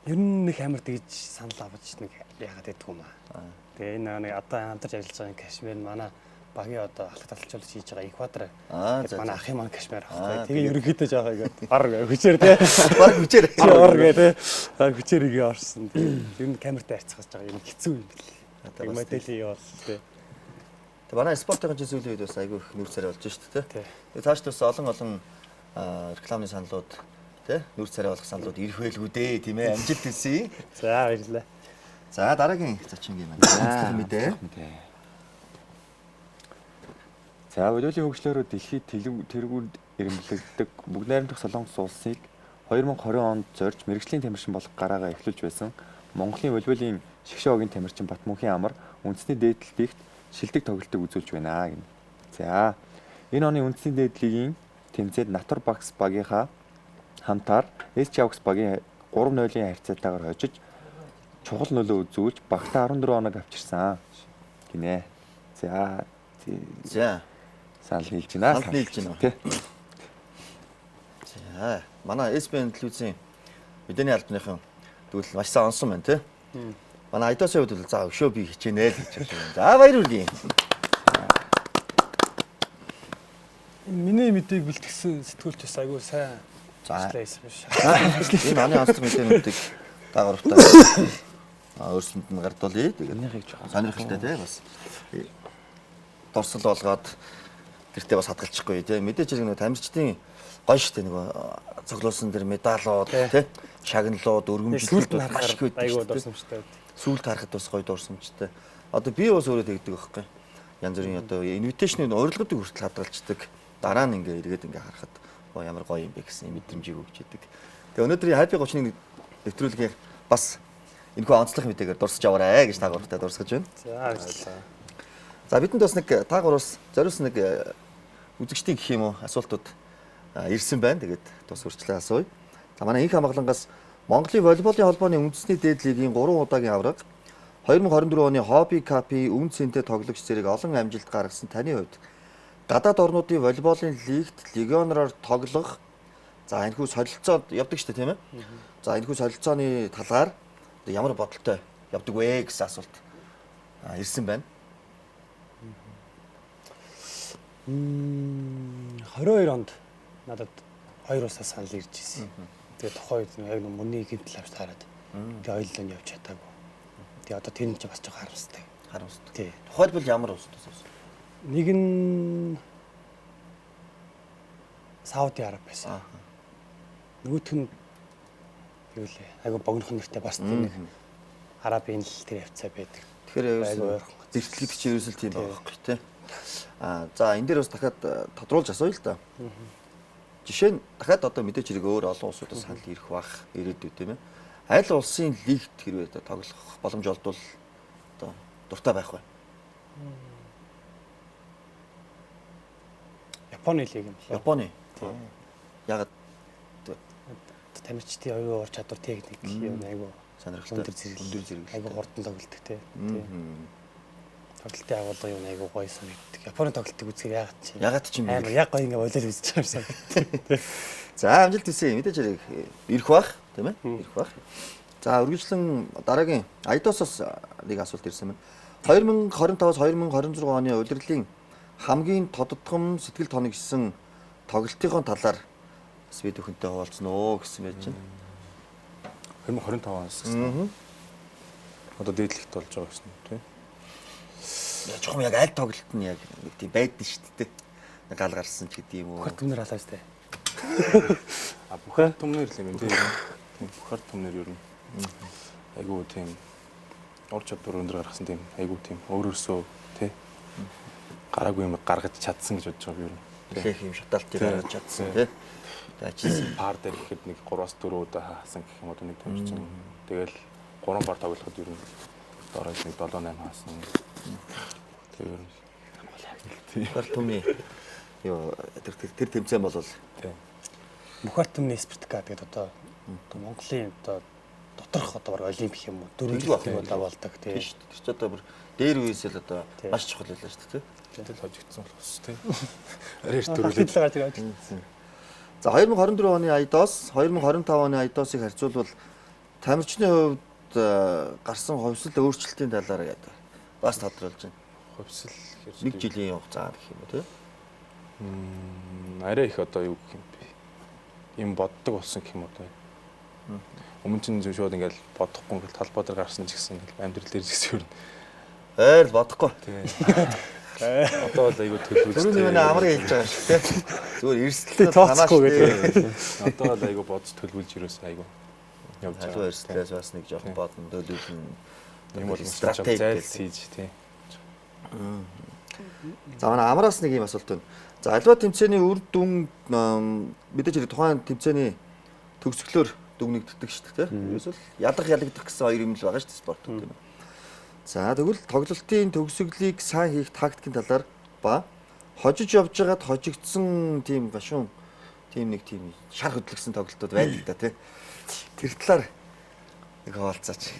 E: Ер нь нэг амар тэгж санал авч нэг яагаад гэдэг юм аа. Тэгээ энэ нэг одоо хамтарч ажиллаж байгаа кашмир манай багийн одоо халах таталцуулж хийж байгаа экватор. Манай ахын маань кашмир авахгүй. Тэгээ ерөнхийдөө жоох ингээд бар хүчээр тий.
A: Баг хүчээр.
E: Ор гэдэг. Хүчээр игээ орсон. Ер нь камертай харьцах гэж байгаа юм хэцүү юм бэл. Тэг моделийн бол тий.
A: Тэг манай спортын чинь сүүлийн үед бас айгүй их нүүр царай болж шүү дээ тий. Тэг цааш бас олон рекламны саналууд тий нүүр царай болох саналууд ирэх байлгүй дээ тийм ээ амжилт хэлсэн.
E: За баярлалаа.
A: За дараагийн зочин юм байна. Мэдээ.
C: За Улиулийн хөгжлөөрөө дэлхийд тэргүүнд ирэмблэгддэг бүгд найрамдах Солонгос улсыг 2020 онд зорж мэрэгжлийн тамирчин болох гараагаа эхлүүлж байсан Монголын волейболын шигшээ огийн тамирчин Батмунхийн амар үндэсний дээдлигт шилдэг тоглолтыг үзүүлж байна гэнэ. За энэ оны үндэсний дээдлигийн тэмцээд Натур Багс багийнхаа хамтаар SCHOX багийн 3-0-ийн харьцаатайгаар хожиж чухал нөлөө үзүүлж багтаа 14 оног авчирсан гинэ. За санал нийлж байна.
A: Санал нийлж байна.
C: Тий.
A: За манай SBN телевизийн мэдээний албаныхан тэгвэл маш сайн онсон байна тий. Манай Айдосын хувьд бол за өшөө би хичээнэ л гэж байна. За баяр хүргэе.
E: Миний мэдээг бэлтгэсэн сэтгүүлч бас айгүй сайн ажилласан биш.
A: Энэ манай онцлог мэдээнүүдийг дагавартай өөрсөнд нь гардуулъя. Тэгээд сонирхолтой тий бас дурсал болгоод гэртээ бас хадгалчихгүй тий. Мэдээж хэрэг нэг тамирчдын гоё штэ нэг цоглуулсан дэр медалууд тий шагналууд өргөмжлөлүүд маш их байдаг.
E: Айгүй дурсамжтай.
A: Сүүлд харахад бас гоё дурсамжтай. Одоо би бас өөрөө тэгдэг байхгүй. Янз бүрийн одоо инвитейшны урилгуудыг хүртэл хадгалцдаг. Дараа нь ингээ эргээд ингээ харахад ямар гоё юм бэ гэсэн мэдрэмжийг өгч идэг. Тэгээ өнөөдрийн Happy 31 нэвтрүүлгээр бас энэхүү онцлог мэдээгээр дурсаж аваарай гэж таагууртай дурсгаж байна.
E: За баярлалаа.
A: За бидэнд бас нэг таагуураас зориулсан нэг үзэгчдийн гэх юм уу асуултууд ирсэн байна. Тэгээд тус хурцлаа асууя. За манай Инх Амгалангаас Монголын волейболын холбооны үндэсний дээдлигийн 3 удаагийн авраг 2024 оны Hobby Cup-ийн үн цэнтэй тоглогч зэрэг олон амжилт гаргасан таны хувьд гадаад орнуудын волейболын лигт легионероор тоглох за энэхүү солилцоод явдаг шүү дээ тийм ээ. За энэхүү солилцооны талаар ямар бодолтой явдаг вэ гэсэн асуулт ирсэн байна.
E: 22 онд надад 2 усаа санал ирж ирсэн. Тэгээ тухайн үед яг мөний гэмтэл авч таарад. Тэгээ ойлоо нь явж чадаагүй. Тэгээ одоо тэр нь ч бас жоо харамстай.
A: Харамстай.
E: Тий.
A: Тухайлбал ямар ус тус?
E: Нэг нь Сауди Араб байсан. Нөгөөх нь юу лээ? Айгу богинох нэртэй бас тийм нэг Арабын л тэр явцаа байдаг.
A: Тэгэхээр зэрэглэгч ерөөсөл тийм байгаа байхгүй тий. За энэ дээр бас дахиад тодруулж асууя л да. Жишээ нь дахиад одоо мэдээч хэрэг өөр олон улсуудаас санал ирэх бах ирээдүй тийм ээ. Аль улсын лигт хэрвээ тоглох боломж олдвол одоо дуртай байх вэ?
E: Японы лиг юм байна.
A: Японы. Яг
E: тамирчдын оюун уур чадвар техник юм айгу
A: сонирхолтой.
E: өндөр зэрэг айгу хурдан тоглолдог тий. Тоглолтын агуулга юм айгу гоё санагддаг. Японы тоглолтыг үзэхээр яагаад ч амар яг гоё ингээ болол үзэж байгаа юм санагддаг.
A: За амжилт хүсье. Мэдээж хэрэг ирэх бах тийм ээ. Ирэх бах. За үргэлжлэн дараагийн Айдосоос нэг асуулт ирсэн байна. 2025-аас 2026 оны улирлын хамгийн тодотгом сэтгэл тоногсон тоглолтын талаар бас бид бүхэнтэй хуваалцсан оо гэсэн байж байна.
D: 2025 оноос гэсэн. Одоо дээдлэгт болж байгаа гэсэн тийм.
A: Жохом яг аль тоглолт нь яг нэг тийм байдсан шүү дээ. Гал гарсан ч гэдэг юм уу.
E: Хот үнэр халаа штэ.
D: Бүх ард түмнэр л юм тийм. Бүх ард түмнэр ер нь айгуу тийм ур чадвар өндөр гаргасан тийм айгуу тийм өөрөөсөө тий гараагүй юм гаргаж чадсан гэж бодож байгаа юм.
A: Их юм шаталтыг гаргаж чадсан тий. Ажилласан
D: пар дээр гэхэд нэг 3-4 удаа хаасан гэх юм уу нэг тамирчин. Тэгэл 3 пар тоглоход ер нь доороос нэг 7-8 хаасан. Тэр
A: Бүх түмний юу тэр тэмцээн бол
D: тий.
E: Бүх ард түмний спартак гэдэг одоо Монголын одоо доторх одоо олимпик юм уу дөрвөлжлөг удаа болдог тий.
A: тийм шүү дээ. Тэр ч одоо бүр дээр үеэс л одоо маш чухал байлаа шүү дээ тий.
D: Тэгэл хожигдсон болохос тий. Ариш төрүүлээд.
A: За 2024 оны Айдос 2025 оны Айдосыг харьцуулбал тамирчны хувьд гарсан хувьсэл өөрчлөлтийн талаар гэдэг бас тодорхойлж байна.
D: Хувьсэл
A: Нэг жилийн хугацаа гэх юм уу тий.
D: Арай их одоо юу гэх юм бэ? Им боддог болсон гэх юм одоо. Өмнө чинь шууд ингээл бодохгүй ингээл талбай дээр гарсан ч гэсэн ингээл амьдрал дээр ч гэсэн юу.
A: Л бодохгүй.
D: Одоо л айгүй төлөвлөж.
A: Түрүүний манай амрыг хэлж байгаа шүү тий. Зүгээр эрсдэлтэй
E: тооцохгүй гэдэг.
D: Одоо л айгүй бодож төлөвлөж ерөөс айгүй. Явж байгаа.
A: Хаалга эрсдлээс бас нэг жоохон бодно төлөвлөн.
D: юм бол стратеги зайлсхийж тий.
A: За манай амраас нэг юм асуулт байна. За альва тэмцээний үр дүн мэдээж хэрэг тухайн тэмцээний төгсгөлөөр дүгнэгддэг шүү дээ тийм. Ерөөсөл ялагдах гэсэн хоёр юм л байгаа шүү дээ спорт гэдэг нь. За тэгвэл тоглолтын төгсгөлийг сайн хийх тактикийн талаар ба хожиж явж байгаад хожигдсон тийм гашуун тийм нэг тийм шар хөдлөгсөн тоглолтууд байдаг да тийм. Тэр талаар нэг хаалцаач.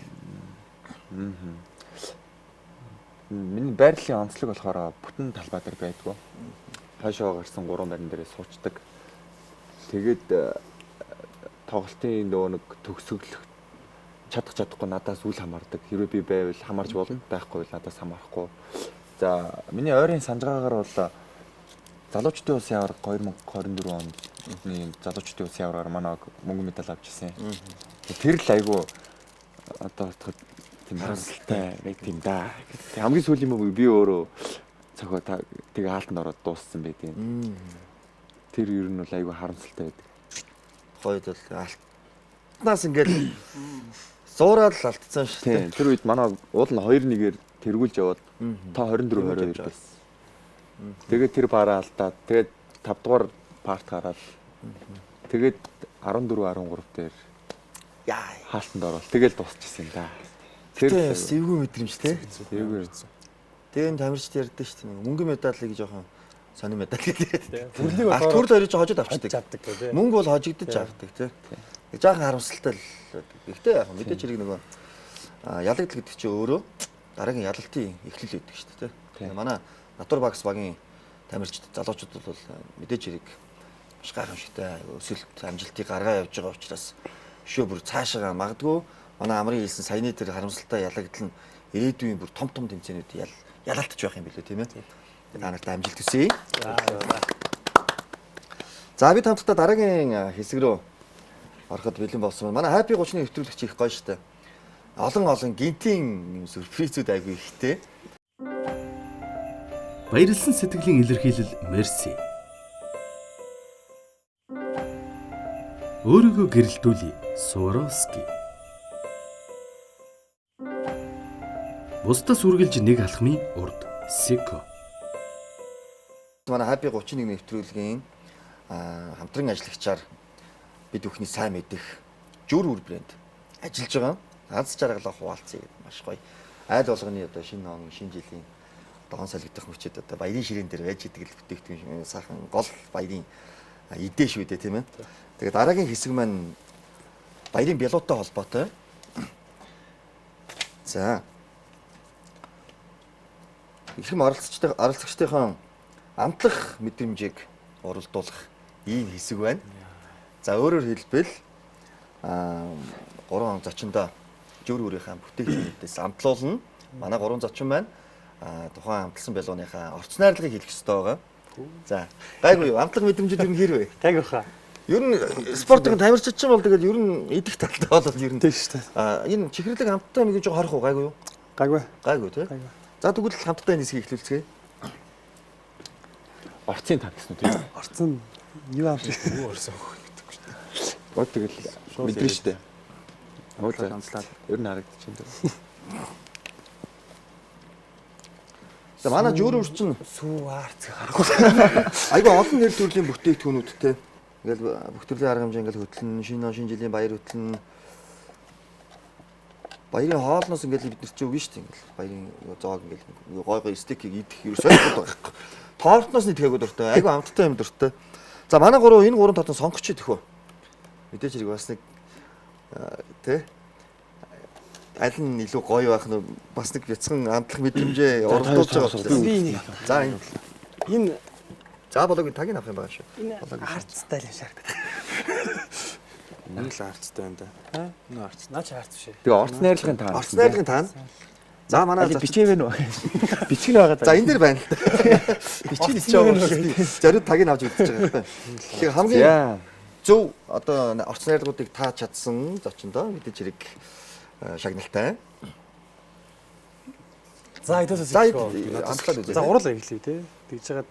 C: Миний байрлалын онцлог болохоор бүтэн талбай дээр байдгүй. Хойшоо гарсан 3 нарийн дээрээ суучдаг. Тэгээд тоглолтын нөгөө нэг төгсгөлөх чадахгүй надаас үл хамаардаг. Хэрвээ би байвал хамаарч болно, байхгүй бол надаас хамаарахгүй. За миний ойрын санджгаагаар бол залуучдын улсын аварга 2024 оны залуучдын улсын аваргаар манай мөнгө медаль авч ирсэн. Тэр л айгүй одоо тийм харамсалтай нэг тийм да. Хамгийн сүүлийн юм би өөрөө цохоо тэгээ хаалтанд ороод дууссан байдیں۔ Тэр ер нь бол айгүй харамсалтай байдаг.
A: Хойд бол алтнаас ингээл зуураад л алдсан шүү дээ.
C: Тэр үед манай уул нь 2-1-ээр тэргүүлж яваад та 24-22 байсан. Тэгээд тэр бараа алдаад тэгээд 5 дугаар парт гараад тэгээд 14-13 дээр
A: Яа.
C: хаалтанд ороод тэгээд дуусчихсан да.
A: Тэр сэвгүй мэдрэмж те.
C: Тэргүй.
A: Тэгээд тамирчид ярьдээ шүү дээ. Мөнгө медалийг жоохон сонир медаль гэдэг.
E: Бүрлийг
A: Алт
E: болохоор
A: хүрд хоёроо хожоод авчдаг.
E: чаддаг тий.
A: Мөнгө бол хожигдож авдаг те. Жаахан харамсалтай л байдаг. Гэхдээ яг мэдээж хэрэг нөгөө ялагдал гэдэг чинь өөрөө дараагийн ялалтын эхлэл байдаг шүү дээ те. Манай Натурбакс багийн тамирчид залуучууд бол мэдээж хэрэг маш гайхамшигтай өсөлт амжилтыг гаргаа явж байгаа учраас өшөө бүр цаашаа магадгүй манай амрын хэлсэн саяны тэр харамсалтай ялагдал нь ирээдүйн бүр том тэмцээнүүд ялалтж байх юм билүү тийм ээ. Та нарт амжилт хүсье. За бид хамтдаа дараагийн хэсэг рүү ороход бэлэн болсон. Манай Happy 30-ны нэвтрүүлэгч их гоё штэ. Олон гинтийн сюрпризүүд айгүй ихтэй.
B: Баярлсан сэтгэлийн илэрхийлэл мерси. Өөрийгөө гэрэлтүүлье. Swarovski. Бусдаас үргэлж нэг алхмын урд. Seiko.
A: Манай Happy 31 нэвтрүүлгийн хамтран ажиллагчаар бид бүхний сайн мэдих жүр үр брэнд ажиллаж байгаа. Аз жаргалаа хуваалцъя гэдэг маш гоё. Айл болгоны одоо шинэ он шинэ жилийн дон солигдох мөчөд одоо баярын ширээн дээр байж идэг л бүтээгдэхүүн сайхан гол баярын идэ шүү дээ тийм ээ. Тэгээд дараагийн хэсэг маань баярын бялуутай холбоотой. За. Ихэнх оролцогчдын амтлах мэдрэмжийг уралдуулах ийм хэсэг байна. За өөрөөр хэлбэл 3 зочиндоо жүр үрийнхаа бүтээгдэхүүнүүдээс амтлуулна. Манай 3 зочин байна. Тухайн амтлсан бялууныхаа орц найрлагыг хэлэх ёстой байгаа. За гайгүй юу? Амтлах мэдрэмжүүд ер нь хэрвээ?
E: Тайгууха.
A: Ер нь спортын тамирчид ч бол тэгэл ер нь идэх талтай болол ер нь
E: Тийм шүү дээ.
A: энэ чихэрлэг хамтдаа нэг жоо харах уу гайгүй юу?
E: Гайгүй.
A: Гайгүй тий. За тэгвэл хамтдаа энэ хэсгийг эхлүүлцгээе.
C: Орцын тактикнууд юм.
E: Орцсон Юу авч
D: Юу орсон хөө мэдэхгүй шүү дээ.
C: Гол тэгэл мэдэрч штэ. Уула
D: Ганцлаа.
C: ер нь харагдчихээн дээ.
A: За манай жүүрүүр чинь
E: сүү арц харахгүй.
A: айгүй олон нэр төрлийн бүтээгдэхүүнүүдтэй. Ингээл бүх төрлийн арга хэмжээ ингээл хөтлөн, шинэ жилийн баяр хөтлөн. Баярын хоолноос ингээл бид нар чи үгүй шүү дээ. Ингээл баярын зоог ингээл гой стейкийг идэх ерөөсөө байхгүй. Тортноос нь идэхээгүй дуртай. Айгүй амттай юм дуртай. За манай гурав энэ гурван тотон сонгоч идэх үү. Мэдээж хэрэг бас нэг тэ аль нь илүү гоё байх нь бас нэг бяцхан амтлах мэдрэмжээ урагдуулж байгаа учраас.
E: Би
A: За
E: энэ
A: за болоог тагийг авах юм байна шүү.
E: арцтай л шаарддаг.
D: Энэ л арцтай юм да. Энэ арц.
E: Наач арц биш ээ.
C: Тэгээ орц найрлагын таа.
A: Орц найрлагын таана. За манай
C: бичээвэн үү? Бичгэн байгаа
A: за энэ дэр байна. Бичгийн ичээ байгаа. Зориуд тагийг авч үзэж байгаа юм. Тэгэхээр хамгийн зөв одоо орц найрлагуудыг тааж чадсан зочиндоо мэдээж хэрэг шагналтай.
E: За идээс
A: За
E: хэлчихв.
A: амтлаад үзье.
E: За урал эхлэе те. Тэгж жагаад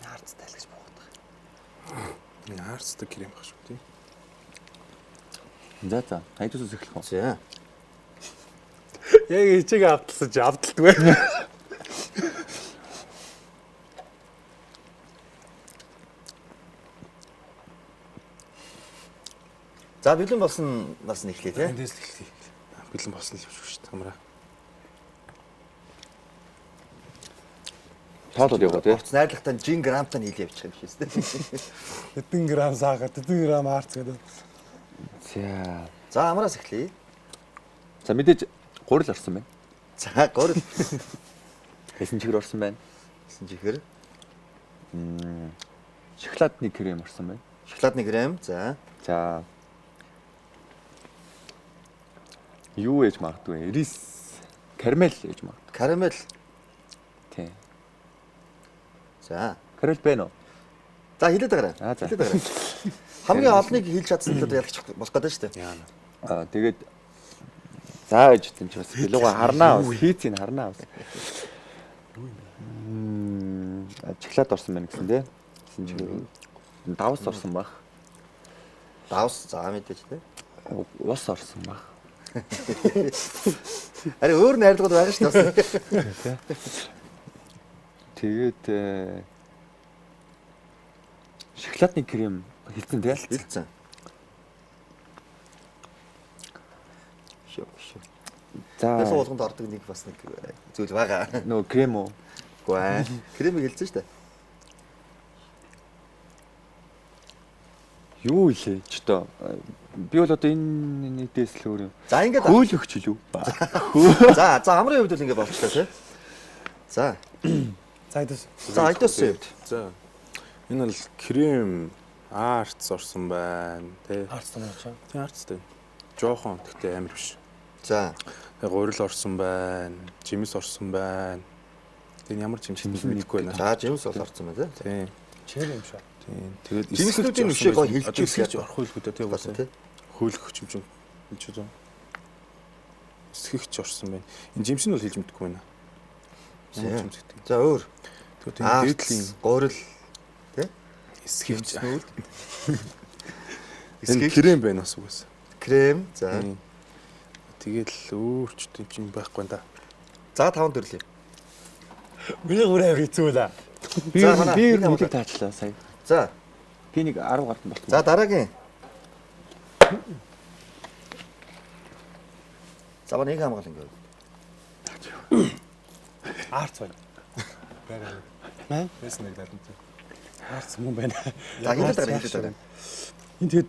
E: арцтай л гэж боогдох.
D: Энэ арцтай крем байх шүү тий.
C: За хайдуус эхлэх үү?
A: За.
E: Яг ичээг авталсан чи авталдгүй.
A: За бэлэн болсон нас нь эхлэе те.
D: Эндээс л эхлэе. Бэлэн болсон л юм шүү дээ. Хамраа.
C: Тоолоод яваа тий.
A: Орц найрлагатай жин грамтай нийл явчих юм шээс те.
E: Хэдэн грамм сахар, хэдэн грамм арц гэдэг.
C: За.
A: За амраас эхлэе.
C: За мэдээж гурил орсон байна.
A: За гурил
C: Хэсэн чихэр орсон байна.
A: гэсэн чихэр.
C: Шоколадны крем орсон байна.
A: Шоколадны крем. За.
C: За. Юу ээж магадгүй? Рис, карамель ээж магадгүй.
A: Карамель.
C: Тий.
A: За.
C: Карамель байна уу?
A: За хэлээд байгаа.
C: За.
A: Хэлээд байгаа. Хамгийн олныг хэлж чадсан л одоо ялгч болох гэдэг шүү дээ.
C: Аа тэгээд за ээж тийм ч бас билүүгээ харнаа. Хийцийг харнаа. Шоколад орсон байна гэсэн тий. Гэсэн чинь давс орсон баг.
A: Давс за мэдээж тий.
C: Ус орсон баг.
A: Ари өөр найрлагууд байгаа шүү дээ.
C: Тэгээд шоколадны крем хэлсэн тий.
A: Хэлсэн. Шөө.
C: За.
A: Ясаа болгонд ордог нэг бас нэг зүйл байгаа.
C: Нөө крем үү?
A: Гүэ. Кремийг хэлсэн шүү дээ.
C: Юу илээ ч одоо би бол одоо энэ нийтээс л өөр юм.
A: За ингээд
C: Хөөл өгч илүү.
A: За амрын хувьд л ингээд болчихлоо тий. За.
E: За идээс.
A: За айдас хувьд.
D: За. Энэ бол крем арц орсон байна тий.
E: Арцтай наач.
D: Тий арцтай. Жохон гэхдээ амар биш.
A: За.
D: Тэгээ гурил орсон байна. Жимс орсон байна. Тэгээ ямар жимс мэдэхгүй байна.
A: За жимс бол орсон байна тий.
D: Тий.
E: Чээр юм шиг.
D: Тий. Тэгээд
A: Жимснүүдийн нүшээ гоё хэлчихсэн
D: орох хөлгүүдээ тий
A: болсон
D: уусаа.
A: тий.
D: Хөөлгөх юм чинь энэ ч үү. Эсхэгч орсон байна. Энэ жимс нь бол хэлж мэдэхгүй байна.
A: За өөр.
D: Тэгээд энэ дээдлийн
A: гурил
D: эсхэгч
A: нүүд.
D: энэ крем байна бас угсаа.
A: Крем. За.
D: Тэгэл өөрч тийм байхгүй да.
A: За 5 төрлийн.
E: Миний гурав хэцүү л.
C: Би
A: За, манай
C: би
A: энэ
C: нэг таачлаа сая.
A: За.
C: Би нэг 10 гарт болсон.
A: За дараагийн. За ба нэг хамгаал ингээд.
E: Арц байна. Мэн?
D: Эс нэг дадсан.
E: Арц мөн байна.
A: За хэлээд дараа.
E: Энд тэгээд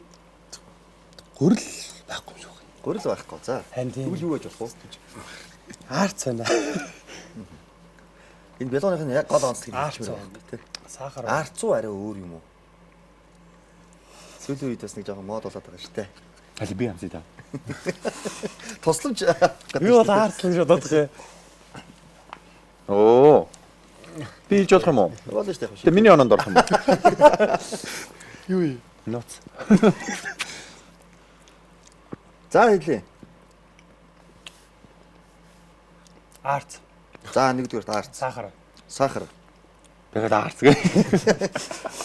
E: гөрөл байхгүй юм шиг байна.
A: Гурил байхгүй. За.
E: Харин тийм.
A: Тэгвэл юу гэж болох вэ?
E: Арц байна.
A: Энэ бялооных нь яг гол онцлог
E: Арц
A: хэлж
E: байна.
A: байна тий.
E: Сахар.
A: Арцуу арай өөр юм уу? Сүүлийн үед бас нэг жоохон мод болоод байгаа шүү дээ.
C: Али би амсаа та.
A: Тусламж.
E: Би бол арц л гэж боддог юм.
C: Оо. Би хийж болох юм уу?
A: Болно шүү дээ.
C: Тэгээ миний оноонд орох юм уу?
E: Юу юм?
C: Ноц.
A: За хэлээ.
E: Арц.
A: За нэгдүгээр арц.
E: Сахар.
A: Сахар.
C: Бэгэд аарц гэ.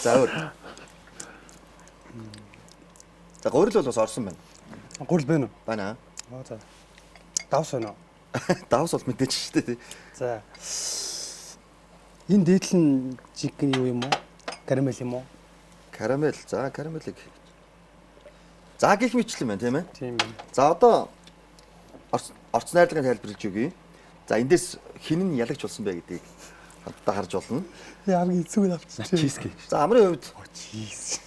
A: За өөр. За гурил бол бас орсон байна.
E: Гурил байна уу?
A: Байна.
E: За. Давс байна уу?
A: Давс бол мэдээж шүү дээ тий.
E: За. Энэ дээдл нь чикен юу юм уу? Карамел юм уу?
A: Карамел. За карамелыг. За гих мэтлэн байна тийм ээ.
E: Тийм байна.
A: За одоо орц найрлагын тайлбарлаж өгье. За эндээс хин нь ялагч болсон бэ гэдгийг хамтдаа харж болно.
E: Яарг эцэг авчихсан.
C: Чизкейк.
A: За амрын хувьд
E: Чиз.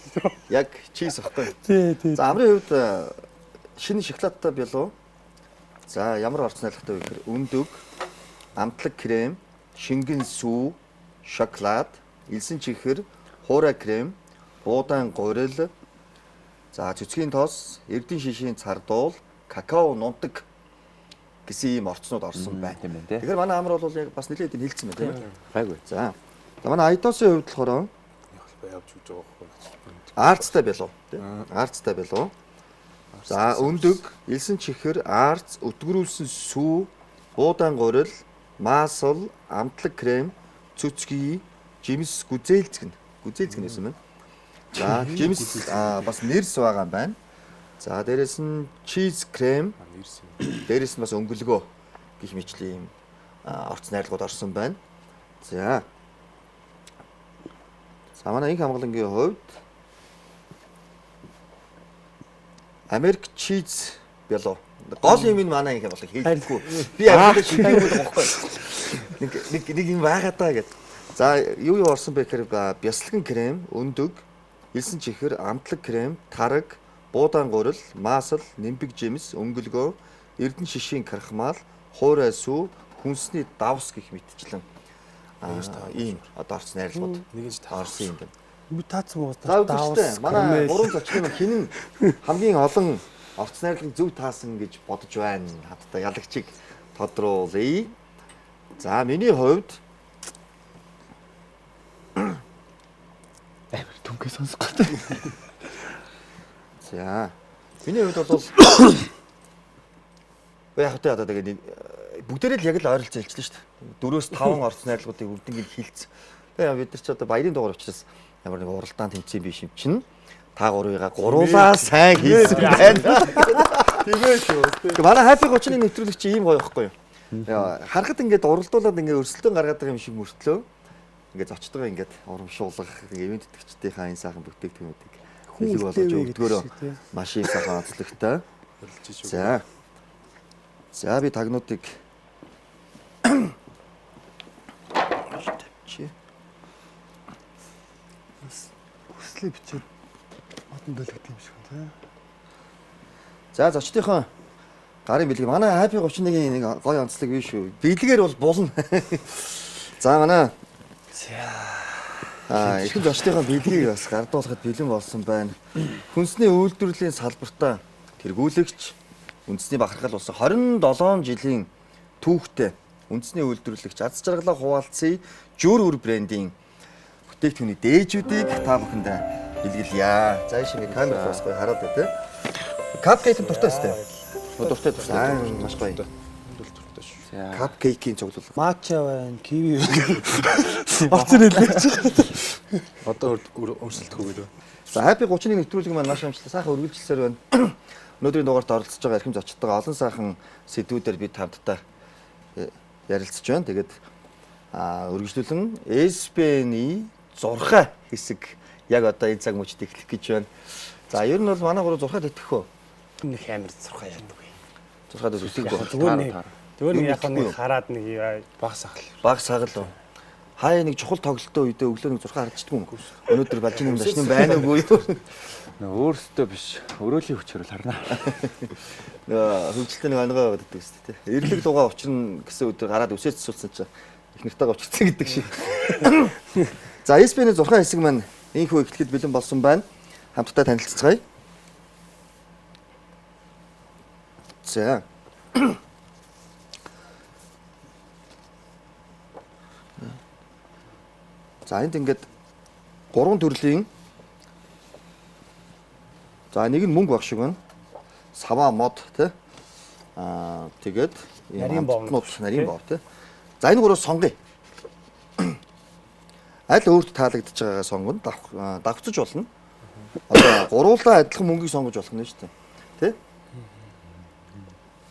A: яг чиз واخхой.
E: Тий.
A: За амрын хувьд шинэ шоколадтай бялуу. За ямар орц найрлагатай вэ гэхээр өндөг, амтлаг крем, шингэн сүү, шоколад, элсэн чихэр, хуурай крем, буудаан гурил, за цэцгийн тоос, эрдэн шишийн цардуул, какао нунтаг гэсэн ийм орцнууд орсон байна.
C: Тийм байна тий.
A: Тэгэхээр манай амар бол яг бас нэлээд энэ хэлсэн байна тийм ээ.
C: Гайгүй.
A: За. За манай Айдосын хувьд болохоор
D: явж өгч байгаа байхгүй.
A: арцтай байлуу тийм. Арцтай байлуу. За өндөг, элсэн чихэр, арц, өтгөрүүлсэн сүү, буудаан гурил, маасл, амтлаг крем, цөцгий, жимс гүзээлцгэн. Гүзээлцгэн гэсэн юм байна. За жимс бас нэрс байгаа юм байна. За дээрэс нь чиз крем, дээрэс нь бас өнгөлгөө гэх мэтлийн орц найрлагууд орсон байна. За. За манай инх хамгаалангийн хувьд Америк чиз бялуу. Гол юм нь манай инх хамгаалаг хийдэггүй. Би яг шийдэх юм байхгүй. Нэг юм байгаа даа гэд. За юу орсон бэ гэхээр бясалган крем, өндөг, элсэн чихэр, амтлаг крем, тараг, буудаан гурил, маасл, нимбэг жимс, өнгөлгөө, эрдэн шишийн крахмал, хуурай сүү, хүнсний давс гэх мэтчлэн ийм одоо орц найрлагууд орсон юм байна.
E: Би таацсан уу?
A: За үзэгчтэй манай гурван зочин хин хамгийн олон орц найрлагыг зөв таасан гэж бодож байна. Хатта ялагчийг тодруулъя. За миний хувьд
C: Амар түнхээ сонсох гэдэг.
A: за миний хувьд бол яг хөтэ одоо тэгээд бүгдээрээ л яг л ойролцоо хэлчихлээ шүү дээ. 4-5 орц найрлагуудыг бүгднийг хэлсэн. Тэгээ бид нар ч одоо баярын дугаар учраас ямар нэг уралдаан тэмцээн биш юм чинь та гурвыгаа гуруулаа сайн хийсэн байна. Тэгээ шүү. Манай хайпи 30-ны нэвтрүүлэгч ийм гоё ихгүй юу? Харахад ингээд уралдуулаад ингээд өрсөлдөөн гаргаад байгаа юм шиг мөртлөө ингээд зочдгоо ингээд урамшуулгах ивент тэтгэгчдийнхаа энэ сайхан бүтээгдэхүүнүүдийг хэлэг болгож өгдгөөрөө машин сайхан онцлогтой. За. За би тагнуудыг тавьчих.
E: Хүслээ бичээд батан дэлгэх юм шиг байна.
A: За зочдынхоо гарын бэлэг манай хайпи 31-ийн нэг гоё онцлог биш шүү. Бэлгээр бол булна. За манай ихэнх зочдынхоо бэлгийг бас гардуулахад бэлэн болсон байна. Хүнсний үйлдвэрлэлийн салбартаа тэргүүлэгч үндэсний бахархал болсон 27 жилийн түүхтэй үндэсний үйлдвэрлэгч аз жаргалаа хуваалцъя жүр үр брендийн бүтээгдэхүүний дээжүүдийг та бүхэнд бэлгэлье. За шинэ камер бас гоё хараад байна те. Капкейк дуртай өстэй. Дуртай дуртай. Маш гоё. Капкейкийн цуглуулга.
E: Матча байна, киви байна. Орцор хэлээч.
D: Одоо өрсөлдөхгүйгээр.
A: За хайпи 30-ны нэвтрүүлэг маань маш амжилттай сайхан үргэлжилсээр байна. Өнөөдрийн дугаарт оролцож байгаа эрхэм зочдтойгоо олон сайхан сэдвүүдээр бид хамтдаа ярилцж байна. Тэгээд үргэлжлүүлэн СБН-ий 6 хэсэг яг одоо энэ цаг мөчид эхлэх гэж байна. За ер нь бол манай гурав 6-д итгэх үү?
E: Нэг амар 6 яадаг вэ?
A: 6-д үсэггүй.
E: Зүгээр нэг яг нэг хараад нэг
D: Баг сахал.
A: Баг сагал уу? Хаяа нэг чухал тоглолтын үедээ өглөө нэг 6 хардчдаг юм. Өнөөдөр балжин юм дашны байна уу юу?
C: Өөрөөсөө биш. Өрөөлийн хүчээр л харна.
A: Хөвгөлтэй нэг онгой байдаг шүү дээ. Эрлэг дугаа учрна гэсэн өдөр гараад үсээ цэцүүлсэн чинь их нартайгаа учирсан гэдэг шиг. За СБН-ийн 6 хэсэг маань ийхүү эхлэхэд бэлэн болсон байна. Хамтдаа танилццгаая. За. За энд ингээд 3 төрлийн за нэг нь мөнгө баг шиг байна. Сава мод тий. Тэгээд
E: нарийн бов
A: нарийн бов тий. За энэ гурав сонгоё. аль өөрт таалагдж байгаагаа сонгоно, давхцаж болно. Одоо гуруулаа адилхан мөнгийг сонгож болох нь шүү дээ.